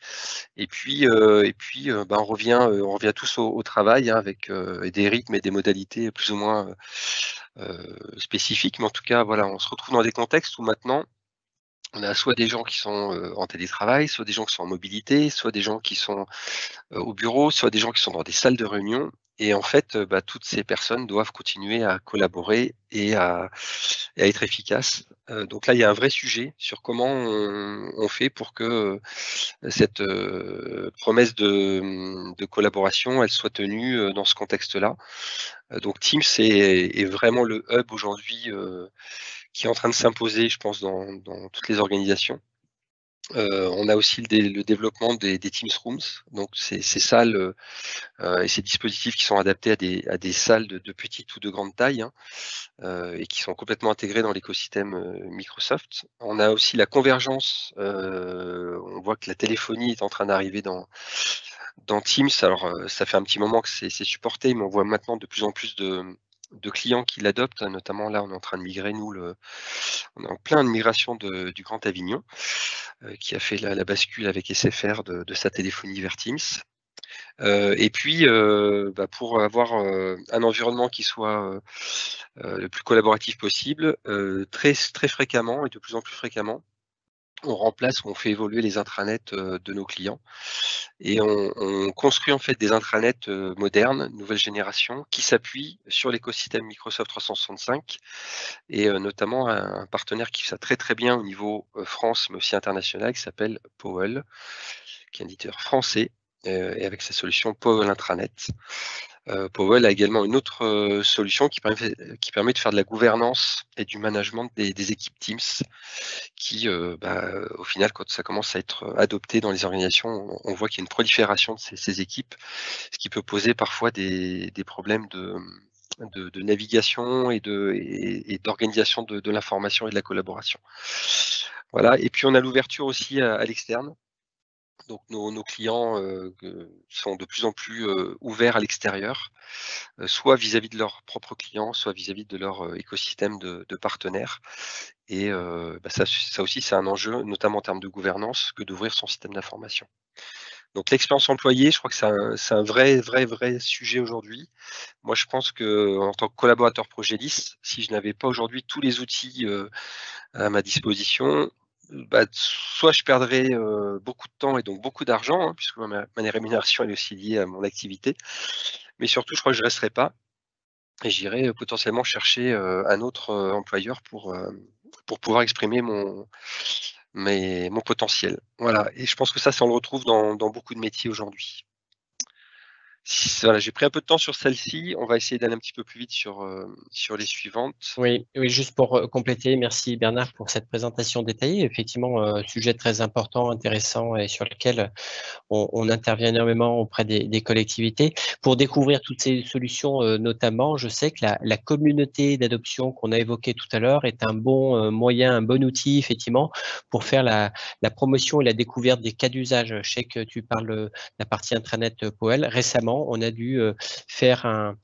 Et puis, on revient tous au travail avec des rythmes et des modalités plus ou moins spécifiques. Mais en tout cas, voilà, on se retrouve dans des contextes où maintenant, on a soit des gens qui sont en télétravail, soit des gens qui sont en mobilité, soit des gens qui sont au bureau, soit des gens qui sont dans des salles de réunion. Et en fait, toutes ces personnes doivent continuer à collaborer et à être efficaces. Donc là, il y a un vrai sujet sur comment on fait pour que cette promesse de collaboration, elle soit tenue dans ce contexte-là. Donc Teams est vraiment le hub aujourd'hui qui est en train de s'imposer, je pense, dans toutes les organisations. On a aussi le développement des Teams Rooms, donc ces salles et ces dispositifs qui sont adaptés à des salles de petite ou de grande taille et qui sont complètement intégrés dans l'écosystème Microsoft. On a aussi la convergence, on voit que la téléphonie est en train d'arriver dans Teams. Alors ça fait un petit moment que c'est supporté, mais on voit maintenant de plus en plus de clients qui l'adoptent, notamment là on est en train de migrer, on est en plein de migration du Grand Avignon, qui a fait la bascule avec SFR de sa téléphonie vers Teams. Et puis, pour avoir un environnement qui soit le plus collaboratif possible, très fréquemment et de plus en plus fréquemment, on remplace ou on fait évoluer les intranets de nos clients. Et on construit en fait des intranets modernes, nouvelle génération, qui s'appuient sur l'écosystème Microsoft 365 et notamment un partenaire qui fait ça très bien au niveau France, mais aussi international, qui s'appelle Powell, qui est un éditeur français, et avec sa solution Powell Intranet. Powell a également une autre solution qui permet de faire de la gouvernance et du management des équipes Teams qui, au final, quand ça commence à être adopté dans les organisations, on voit qu'il y a une prolifération de ces équipes, ce qui peut poser parfois des problèmes de navigation et d'organisation de l'information et de la collaboration. Voilà, et puis on a l'ouverture aussi à l'externe. Donc nos clients sont de plus en plus ouverts à l'extérieur, soit vis-à-vis de leurs propres clients, soit vis-à-vis de leur écosystème de partenaires. Et ça aussi, c'est un enjeu, notamment en termes de gouvernance, que d'ouvrir son système d'information. Donc l'expérience employée, je crois que c'est un vrai sujet aujourd'hui. Moi, je pense que en tant que collaborateur Progélis, si je n'avais pas aujourd'hui tous les outils à ma disposition, soit je perdrais beaucoup de temps et donc beaucoup d'argent, puisque ma rémunération elle est aussi liée à mon activité, mais surtout, je crois que je ne resterai pas et j'irai potentiellement chercher un autre employeur pour pouvoir exprimer mon potentiel. Voilà, et je pense que ça on le retrouve dans beaucoup de métiers aujourd'hui. Voilà, j'ai pris un peu de temps sur celle-ci. On va essayer d'aller un petit peu plus vite sur les suivantes. Oui, juste pour compléter, merci Bernard pour cette présentation détaillée. Effectivement, sujet très important, intéressant et sur lequel on intervient énormément auprès des collectivités. Pour découvrir toutes ces solutions, notamment, je sais que la communauté d'adoption qu'on a évoquée tout à l'heure est un bon moyen, un bon outil, effectivement, pour faire la promotion et la découverte des cas d'usage. Je sais que tu parles de la partie intranet Powell. Récemment, on a dû faire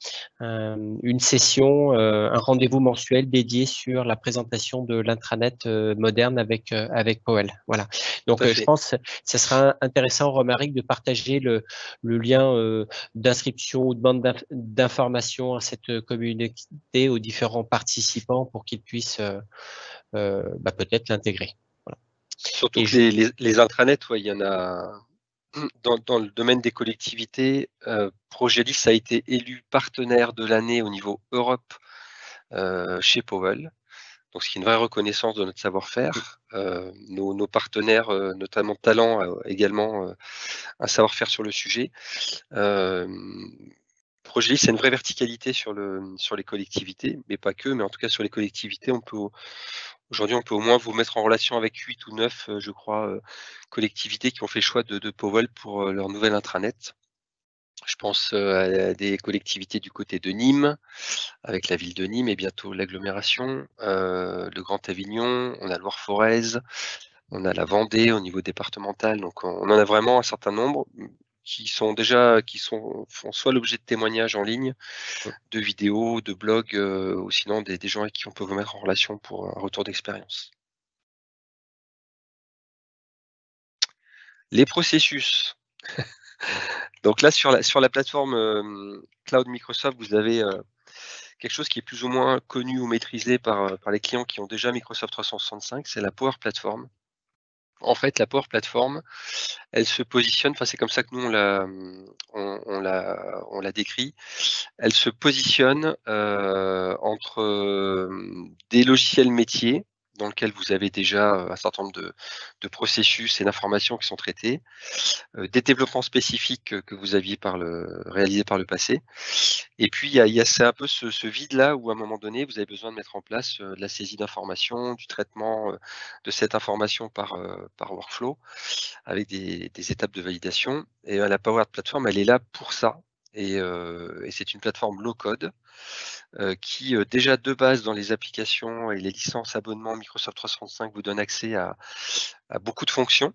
une session, un rendez-vous mensuel dédié sur la présentation de l'intranet moderne avec Powell. Voilà. Donc, je pense que ce sera intéressant, Romaric, de partager le lien d'inscription ou de demande d'information à cette communauté, aux différents participants pour qu'ils puissent peut-être l'intégrer. Voilà. Surtout que les intranets, ouais, il y en a dans le domaine des collectivités. Progelis a été élu partenaire de l'année au niveau Europe chez Powell. Donc, ce qui est une vraie reconnaissance de notre savoir-faire. Nos partenaires, notamment Talent, également un savoir-faire sur le sujet. Progelis, c'est une vraie verticalité sur les collectivités, mais pas que, mais en tout cas sur les collectivités, aujourd'hui, on peut au moins vous mettre en relation avec 8 ou 9, je crois, collectivités qui ont fait le choix de Powell pour leur nouvelle intranet. Je pense à des collectivités du côté de Nîmes, avec la ville de Nîmes et bientôt l'agglomération, le Grand Avignon, on a Loire-Forez, on a la Vendée au niveau départemental. Donc on en a vraiment un certain nombre qui font soit l'objet de témoignages en ligne, de vidéos, de blogs, ou sinon des gens avec qui on peut vous mettre en relation pour un retour d'expérience. Les processus. Donc là, sur la plateforme Cloud Microsoft, vous avez quelque chose qui est plus ou moins connu ou maîtrisé par les clients qui ont déjà Microsoft 365, c'est la Power Platform. En fait, la Power Platform, elle se positionne, enfin c'est comme ça que nous on l'a décrit, elle se positionne entre des logiciels métiers dans lesquels vous avez déjà un certain nombre de processus et d'informations qui sont traités, des développements spécifiques que vous aviez réalisés par le passé. Et puis, c'est un peu ce vide-là où, à un moment donné, vous avez besoin de mettre en place de la saisie d'informations, du traitement de cette information par workflow, avec des étapes de validation. Et la Power Platform, elle est là pour ça. Et c'est une plateforme low-code qui, déjà de base, dans les applications et les licences abonnements Microsoft 365, vous donne accès à beaucoup de fonctions.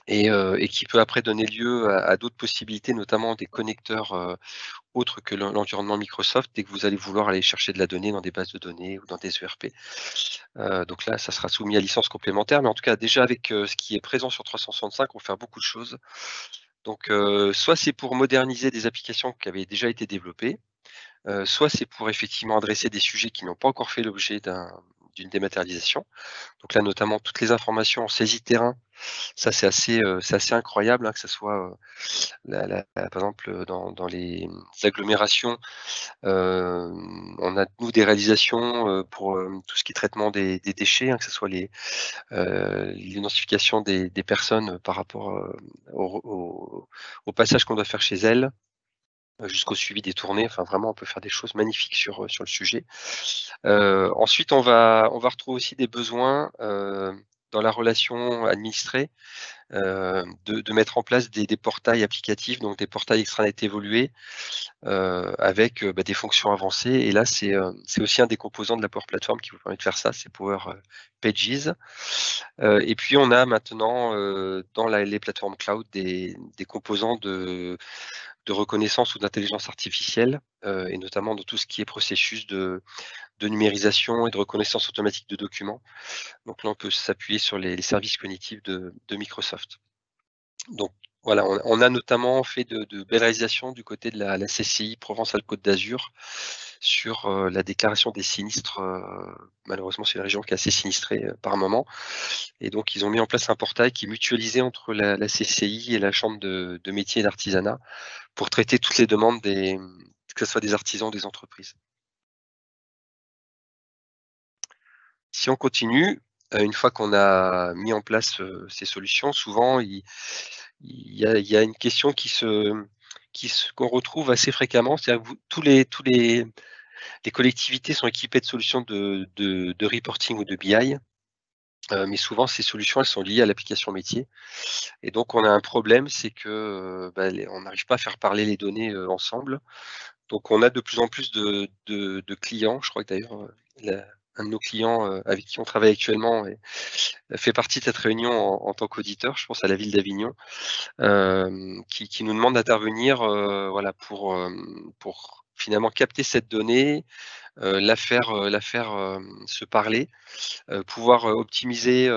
Et qui peut après donner lieu à d'autres possibilités, notamment des connecteurs autres que l'environnement Microsoft, dès que vous allez vouloir aller chercher de la donnée dans des bases de données ou dans des ERP. Donc là, ça sera soumis à licence complémentaire, mais en tout cas, déjà avec ce qui est présent sur 365, on fait beaucoup de choses. Donc, soit c'est pour moderniser des applications qui avaient déjà été développées, soit c'est pour effectivement adresser des sujets qui n'ont pas encore fait l'objet d'une dématérialisation. Donc là, notamment, toutes les informations en saisie terrain, ça c'est assez incroyable, hein, que ce soit par exemple dans les agglomérations, on a nous des réalisations pour tout ce qui est traitement des déchets, hein, que ce soit l'identification des personnes par rapport au passage qu'on doit faire chez elles, jusqu'au suivi des tournées. Enfin, vraiment, on peut faire des choses magnifiques sur le sujet. Ensuite, on va retrouver aussi des besoins dans la relation administrée, de mettre en place des portails applicatifs, donc des portails extranet évolués, avec des fonctions avancées. Et là, c'est aussi un des composants de la Power Platform qui vous permet de faire ça, c'est Power Pages. Et puis, on a maintenant dans les plateformes cloud des composants de reconnaissance ou d'intelligence artificielle, et notamment de tout ce qui est processus de numérisation et de reconnaissance automatique de documents. Donc là, on peut s'appuyer sur les services cognitifs de Microsoft. Donc voilà, on a notamment fait de belles réalisations du côté de la CCI Provence-Alpes-Côte d'Azur sur la déclaration des sinistres. Malheureusement, c'est une région qui est assez sinistrée par moment. Et donc, ils ont mis en place un portail qui est mutualisé entre la CCI et la Chambre de métiers et d'artisanat pour traiter toutes les demandes, que ce soit des artisans ou des entreprises. Si on continue, une fois qu'on a mis en place ces solutions, souvent il y a une question qui se qu'on retrouve assez fréquemment. C'est-à-dire que tous les collectivités sont équipées de solutions de reporting ou de BI, mais souvent ces solutions elles sont liées à l'application métier. Et donc on a un problème, c'est que on n'arrive pas à faire parler les données ensemble. Donc on a de plus en plus de clients. Je crois que d'ailleurs un de nos clients avec qui on travaille actuellement fait partie de cette réunion en tant qu'auditeur. Je pense à la ville d'Avignon, qui nous demande d'intervenir voilà, pour finalement capter cette donnée, la faire se parler, pouvoir optimiser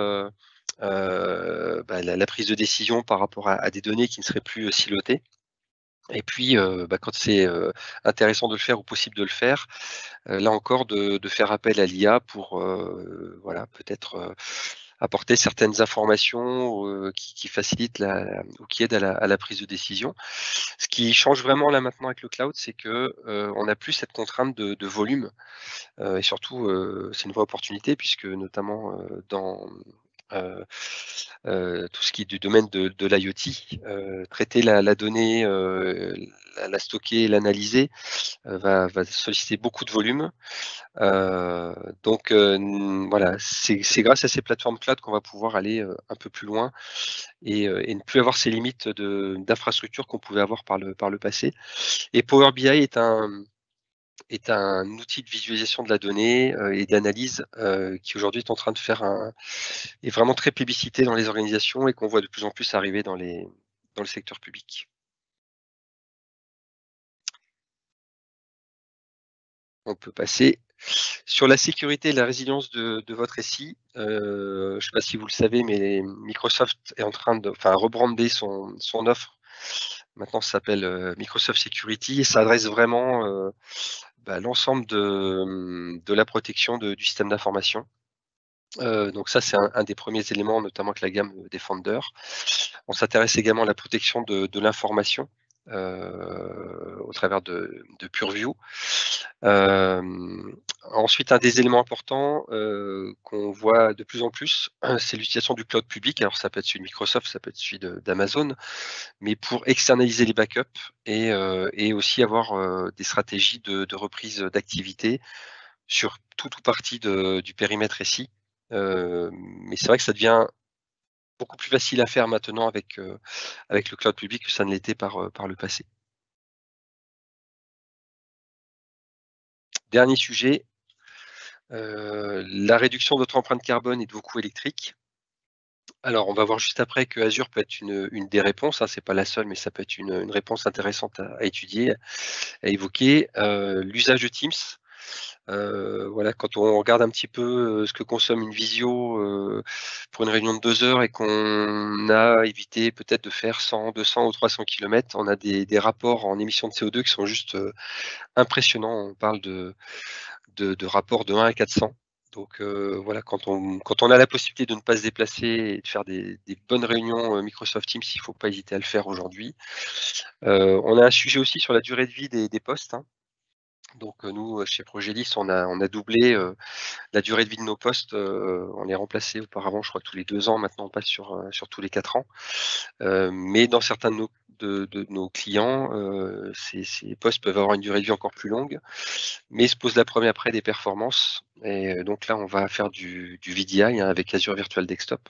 la prise de décision par rapport à des données qui ne seraient plus silotées. Et puis, quand c'est intéressant de le faire ou possible de le faire, là encore de faire appel à l'IA pour voilà, peut-être apporter certaines informations qui facilitent ou qui aident à la prise de décision. Ce qui change vraiment là maintenant avec le cloud, c'est que on n'a plus cette contrainte de volume, et surtout c'est une vraie opportunité puisque notamment dans tout ce qui est du domaine de l'IoT, traiter la donnée, la stocker, l'analyser, va solliciter beaucoup de volume. Donc voilà, c'est grâce à ces plateformes cloud qu'on va pouvoir aller un peu plus loin et ne plus avoir ces limites d'infrastructure qu'on pouvait avoir par le passé. Et Power BI est un outil de visualisation de la donnée et d'analyse qui aujourd'hui est en train de est vraiment très plébiscité dans les organisations et qu'on voit de plus en plus arriver dans le secteur public. On peut passer sur la sécurité et la résilience de votre SI. Je ne sais pas si vous le savez, mais Microsoft est en train de rebrander son offre. Maintenant, ça s'appelle Microsoft Security et ça adresse vraiment l'ensemble de la protection du système d'information. Donc ça, c'est un des premiers éléments, notamment avec la gamme Defender. On s'intéresse également à la protection de l'information au travers de Purview. Ensuite, un des éléments importants qu'on voit de plus en plus, c'est l'utilisation du cloud public. Alors ça peut être celui de Microsoft, ça peut être celui d'Amazon, mais pour externaliser les backups et aussi avoir des stratégies de reprise d'activité sur tout ou partie du périmètre SI. Mais c'est vrai que ça devient beaucoup plus facile à faire maintenant avec le cloud public que ça ne l'était par le passé. Dernier sujet, la réduction de votre empreinte carbone et de vos coûts électriques. Alors, on va voir juste après que Azure peut être une des réponses, hein, c'est pas la seule, mais ça peut être une réponse intéressante à étudier, à évoquer. L'usage de Teams. Voilà, quand on regarde un petit peu ce que consomme une visio pour une réunion de 2 heures et qu'on a évité peut-être de faire 100, 200 ou 300 km, on a des rapports en émissions de CO2 qui sont juste impressionnants. On parle de rapports de 1 à 400. Donc voilà, quand on a la possibilité de ne pas se déplacer et de faire des bonnes réunions Microsoft Teams, il ne faut pas hésiter à le faire aujourd'hui. On a un sujet aussi sur la durée de vie des postes, hein. Donc nous, chez Progélis, on a doublé la durée de vie de nos postes. On les remplaçait auparavant, je crois que tous les 2 ans. Maintenant, on passe sur tous les 4 ans. Mais dans certains de nos clients, ces postes peuvent avoir une durée de vie encore plus longue, mais se pose la première après des performances. Et donc là, on va faire du VDI avec Azure Virtual Desktop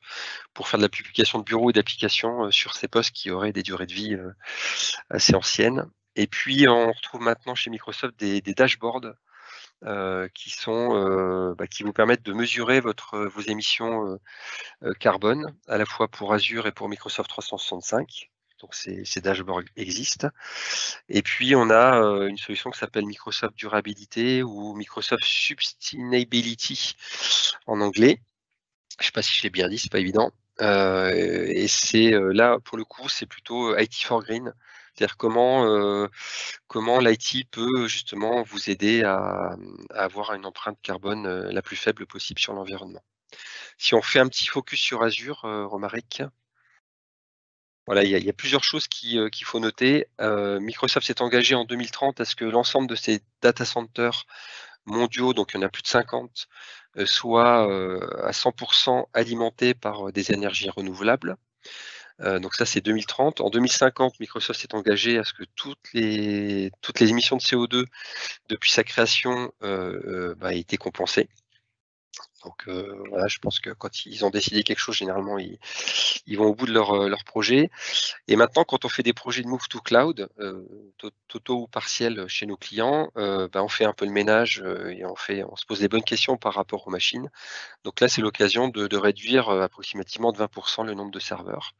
pour faire de la publication de bureaux et d'applications sur ces postes qui auraient des durées de vie assez anciennes. Et puis, on retrouve maintenant chez Microsoft des dashboards qui vous permettent de mesurer vos émissions carbone, à la fois pour Azure et pour Microsoft 365. Donc, ces dashboards existent. Et puis, on a une solution qui s'appelle Microsoft Durabilité ou Microsoft Sustainability en anglais. Je ne sais pas si je l'ai bien dit, c'est pas évident. Et c'est là, pour le coup, c'est plutôt IT for Green. C'est-à-dire comment l'IT peut justement vous aider à avoir une empreinte carbone la plus faible possible sur l'environnement. Si on fait un petit focus sur Azure, Romaric, voilà, il y a plusieurs choses qu'il faut noter. Microsoft s'est engagé en 2030 à ce que l'ensemble de ces data centers mondiaux, donc il y en a plus de 50, soient à 100% alimentés par des énergies renouvelables. Donc ça, c'est 2030. En 2050, Microsoft s'est engagé à ce que toutes les émissions de CO2 depuis sa création aient été compensées. Donc voilà, je pense que quand ils ont décidé quelque chose, généralement, ils vont au bout de leur projet. Et maintenant, quand on fait des projets de move to cloud, totaux ou partiels chez nos clients, on fait un peu le ménage et on se pose des bonnes questions par rapport aux machines. Donc là, c'est l'occasion de réduire approximativement de 20% le nombre de serveurs.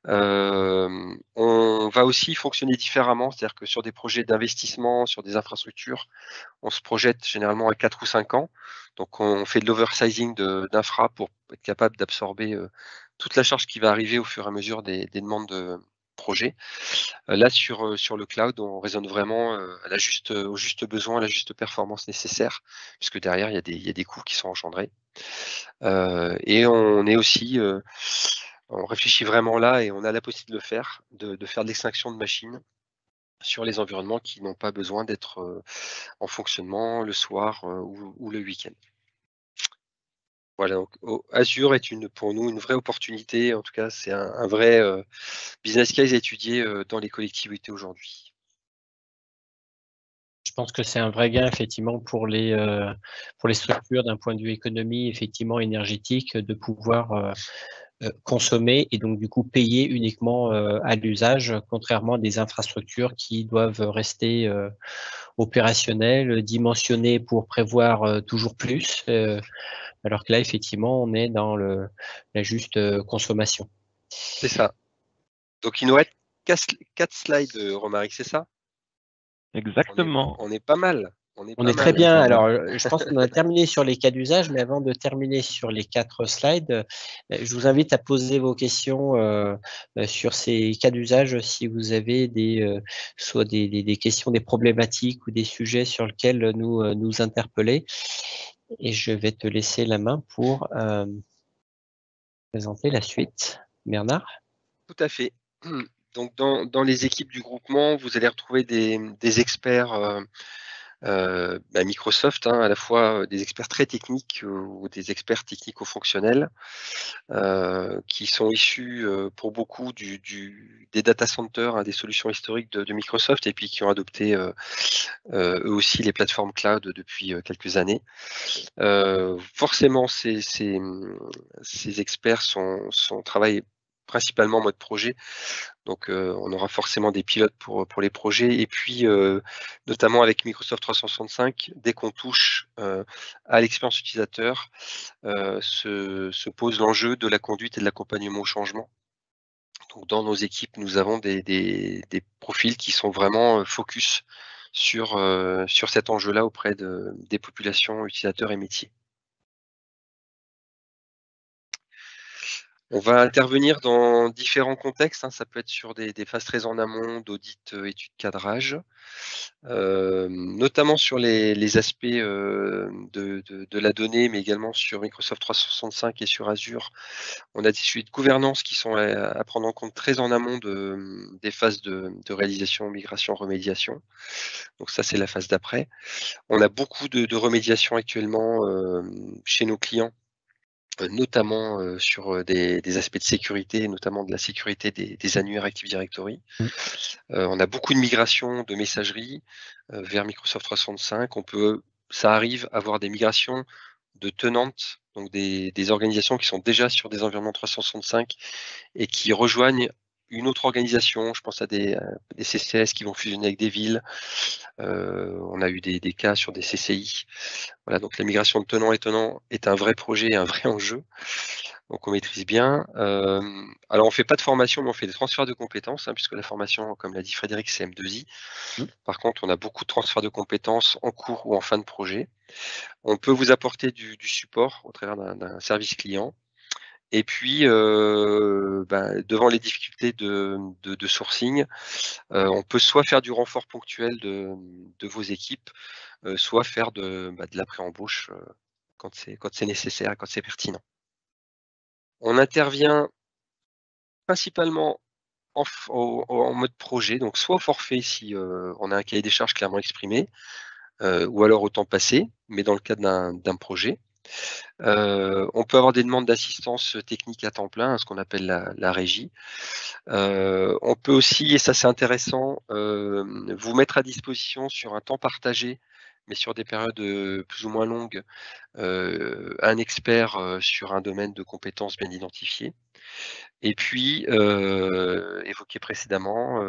On va aussi fonctionner différemment, c'est-à-dire que sur des projets d'investissement, sur des infrastructures, on se projette généralement à 4 ou 5 ans. Donc on fait de l'oversizing d'infra pour être capable d'absorber toute la charge qui va arriver au fur et à mesure des demandes de projet. Là, sur le cloud, on raisonne vraiment au juste besoin, à la juste performance nécessaire, puisque derrière, il y a des coûts qui sont engendrés. Et on est aussi, on réfléchit vraiment là et on a la possibilité de le faire, de faire de l'extinction de machines sur les environnements qui n'ont pas besoin d'être en fonctionnement le soir ou le week-end. Voilà, donc Azure est pour nous une vraie opportunité. En tout cas, c'est un vrai business case à étudier dans les collectivités aujourd'hui. Je pense que c'est un vrai gain effectivement pour les structures d'un point de vue économie, effectivement énergétique, de pouvoir consommer et donc du coup payer uniquement à l'usage, contrairement à des infrastructures qui doivent rester opérationnelles, dimensionnées pour prévoir toujours plus, alors que là effectivement on est dans la juste consommation. C'est ça. Donc il nous reste 4 slides, Romaric, c'est ça? Exactement. On est pas mal. On est très bien. Alors, je pense qu'on a terminé sur les cas d'usage, mais avant de terminer sur les 4 slides, je vous invite à poser vos questions sur ces cas d'usage si vous avez soit des questions, des problématiques ou des sujets sur lesquels nous interpeller. Et je vais te laisser la main pour présenter la suite. Bernard? Tout à fait. Donc, dans les équipes du groupement, vous allez retrouver des experts Microsoft, à la fois des experts très techniques ou des experts technico-fonctionnels qui sont issus pour beaucoup des data centers, des solutions historiques de Microsoft et puis qui ont adopté eux aussi les plateformes cloud depuis quelques années. Forcément, ces experts travaillent principalement en mode projet. Donc, on aura forcément des pilotes pour les projets. Et puis, notamment avec Microsoft 365, dès qu'on touche à l'expérience utilisateur, se pose l'enjeu de la conduite et de l'accompagnement au changement. Donc, dans nos équipes, nous avons des profils qui sont vraiment focus sur cet enjeu-là auprès des populations utilisateurs et métiers. On va intervenir dans différents contextes, ça peut être sur des phases très en amont, d'audit, études, cadrage, notamment sur les aspects de la donnée, mais également sur Microsoft 365 et sur Azure. On a des sujets de gouvernance qui sont à prendre en compte très en amont des phases de réalisation, migration, remédiation. Donc ça, c'est la phase d'après. On a beaucoup de remédiation actuellement chez nos clients, notamment sur des aspects de sécurité, notamment de la sécurité des annuaires Active Directory. On a beaucoup de migrations de messagerie vers Microsoft 365. Ça arrive à avoir des migrations de tenantes, donc des organisations qui sont déjà sur des environnements 365 et qui rejoignent une autre organisation. Je pense à des CCS qui vont fusionner avec des villes. On a eu des cas sur des CCI. Voilà, donc la migration de tenants et tenants est un vrai projet et un vrai enjeu. Donc on maîtrise bien. Alors on ne fait pas de formation, mais on fait des transferts de compétences, puisque la formation, comme l'a dit Frédéric, c'est M2I. Par contre, on a beaucoup de transferts de compétences en cours ou en fin de projet. On peut vous apporter du support au travers d'un service client. Et puis, devant les difficultés de sourcing, on peut soit faire du renfort ponctuel de vos équipes, soit faire de la pré-embauche quand c'est nécessaire et quand c'est pertinent. On intervient principalement en mode projet, donc soit au forfait si on a un cahier des charges clairement exprimé, ou alors au temps passé, mais dans le cadre d'un projet. On peut avoir des demandes d'assistance technique à temps plein, ce qu'on appelle la régie. On peut aussi, et ça c'est intéressant, vous mettre à disposition sur un temps partagé, mais sur des périodes plus ou moins longues, un expert sur un domaine de compétences bien identifié. Et puis, évoqué précédemment,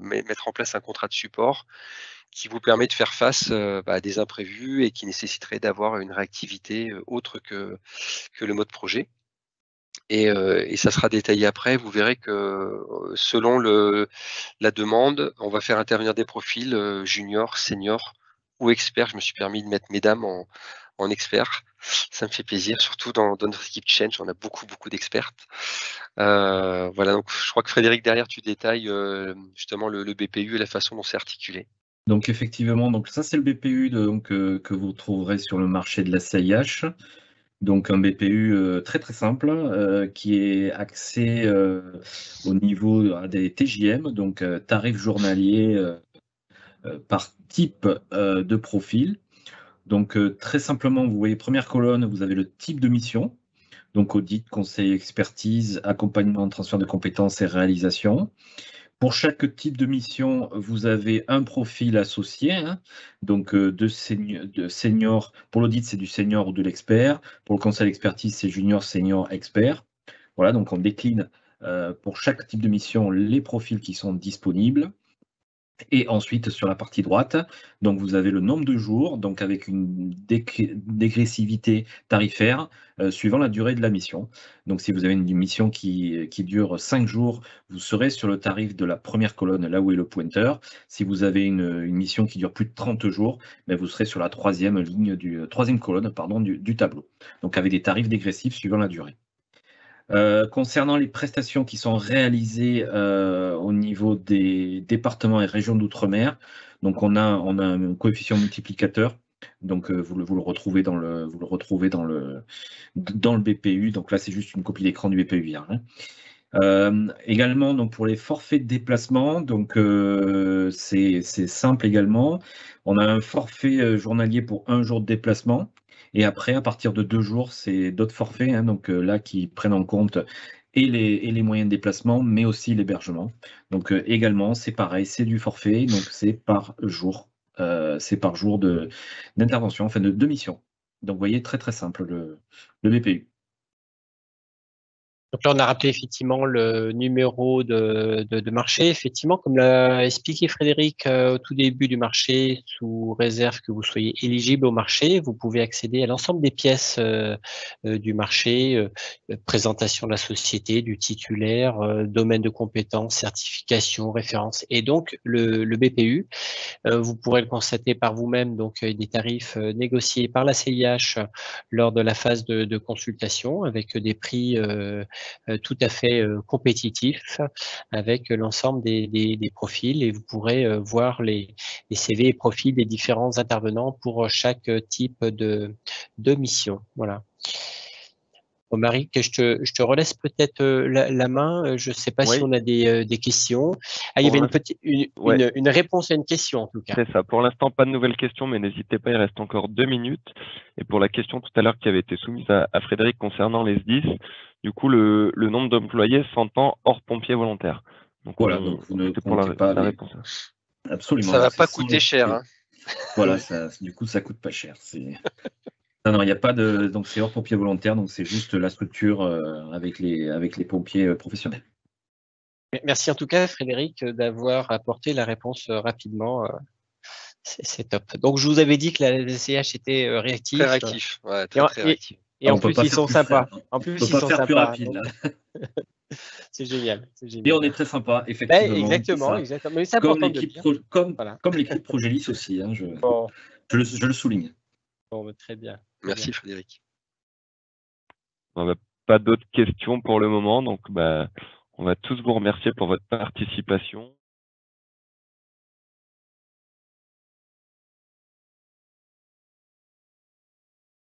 mettre en place un contrat de support qui vous permet de faire face à des imprévus et qui nécessiterait d'avoir une réactivité autre que le mode projet. Et ça sera détaillé après. Vous verrez que selon la demande, on va faire intervenir des profils juniors, seniors ou experts. Je me suis permis de mettre mesdames en experts. Ça me fait plaisir, surtout dans notre équipe Change, on a beaucoup d'expertes. Voilà, donc je crois que Frédéric, derrière, tu détailles justement le BPU et la façon dont c'est articulé. Donc effectivement, donc ça c'est le BPU que vous trouverez sur le marché de la CIH. Donc un BPU très très simple qui est axé au niveau des TJM, donc tarif journalier par type de profil. Donc très simplement, vous voyez première colonne, vous avez le type de mission. Donc audit, conseil, expertise, accompagnement, transfert de compétences et réalisation. Pour chaque type de mission, vous avez un profil associé. Donc de senior, pour l'audit, c'est du senior ou de l'expert. Pour le conseil d'expertise, c'est junior, senior, expert. Voilà, donc on décline pour chaque type de mission les profils qui sont disponibles. Et ensuite, sur la partie droite, donc vous avez le nombre de jours, donc avec une dégressivité tarifaire suivant la durée de la mission. Donc si vous avez une mission qui dure 5 jours, vous serez sur le tarif de la première colonne, là où est le pointeur. Si vous avez une mission qui dure plus de 30 jours, ben vous serez sur la troisième colonne du tableau. Donc avec des tarifs dégressifs suivant la durée. Concernant les prestations qui sont réalisées au niveau des départements et régions d'outre-mer, donc on a un coefficient multiplicateur. Donc vous le retrouvez dans le BPU. Donc là c'est juste une copie d'écran du BPU hier. Également donc pour les forfaits de déplacement, donc c'est simple également. On a un forfait journalier pour 1 jour de déplacement. Et après, à partir de 2 jours, c'est d'autres forfaits, donc là qui prennent en compte et les moyens de déplacement, mais aussi l'hébergement. Donc également, c'est pareil, c'est du forfait, donc c'est par jour. C'est par jour d'intervention, enfin de mission. Donc vous voyez, très très simple le BPU. Donc là, on a rappelé effectivement le numéro de marché. Effectivement, comme l'a expliqué Frédéric au tout début du marché, sous réserve que vous soyez éligible au marché, vous pouvez accéder à l'ensemble des pièces du marché, présentation de la société, du titulaire, domaine de compétences, certification, référence. Et donc, le BPU, vous pourrez le constater par vous-même, donc des tarifs négociés par la CIH lors de la phase de consultation avec des prix tout à fait compétitifs avec l'ensemble des profils et vous pourrez voir les CV et profils des différents intervenants pour chaque type de mission. Voilà. Romaric, je te relaisse peut-être la main. Je ne sais pas si Oui. on a des questions. Ah, il y avait une réponse à une question en tout cas. C'est ça. Pour l'instant, pas de nouvelles questions, mais n'hésitez pas, il reste encore 2 minutes. Et pour la question tout à l'heure qui avait été soumise à Frédéric concernant les SDIS, du coup, le nombre d'employés s'entend hors pompiers volontaires. Donc, voilà, donc vous ne comptez pas la réponse. Absolument. Ça va pas coûter cher. Hein. Voilà, du coup, ça coûte pas cher. Non, il n'y a pas de. Donc, c'est hors pompiers volontaires, donc c'est juste la structure avec les pompiers professionnels. Merci en tout cas, Frédéric, d'avoir apporté la réponse rapidement. C'est top. Donc, je vous avais dit que la CH était réactif. Très réactif, ouais, très réactif. Et en plus, ils sont sympas. En plus, ils sont sympas. Plus rapide, là. C'est génial. Et on est très sympa, effectivement. Exactement. Mais c'est important de le dire. Comme l'équipe Progélis aussi, je le souligne. Bon, très bien. Merci Frédéric. On n'a pas d'autres questions pour le moment, donc on va tous vous remercier pour votre participation.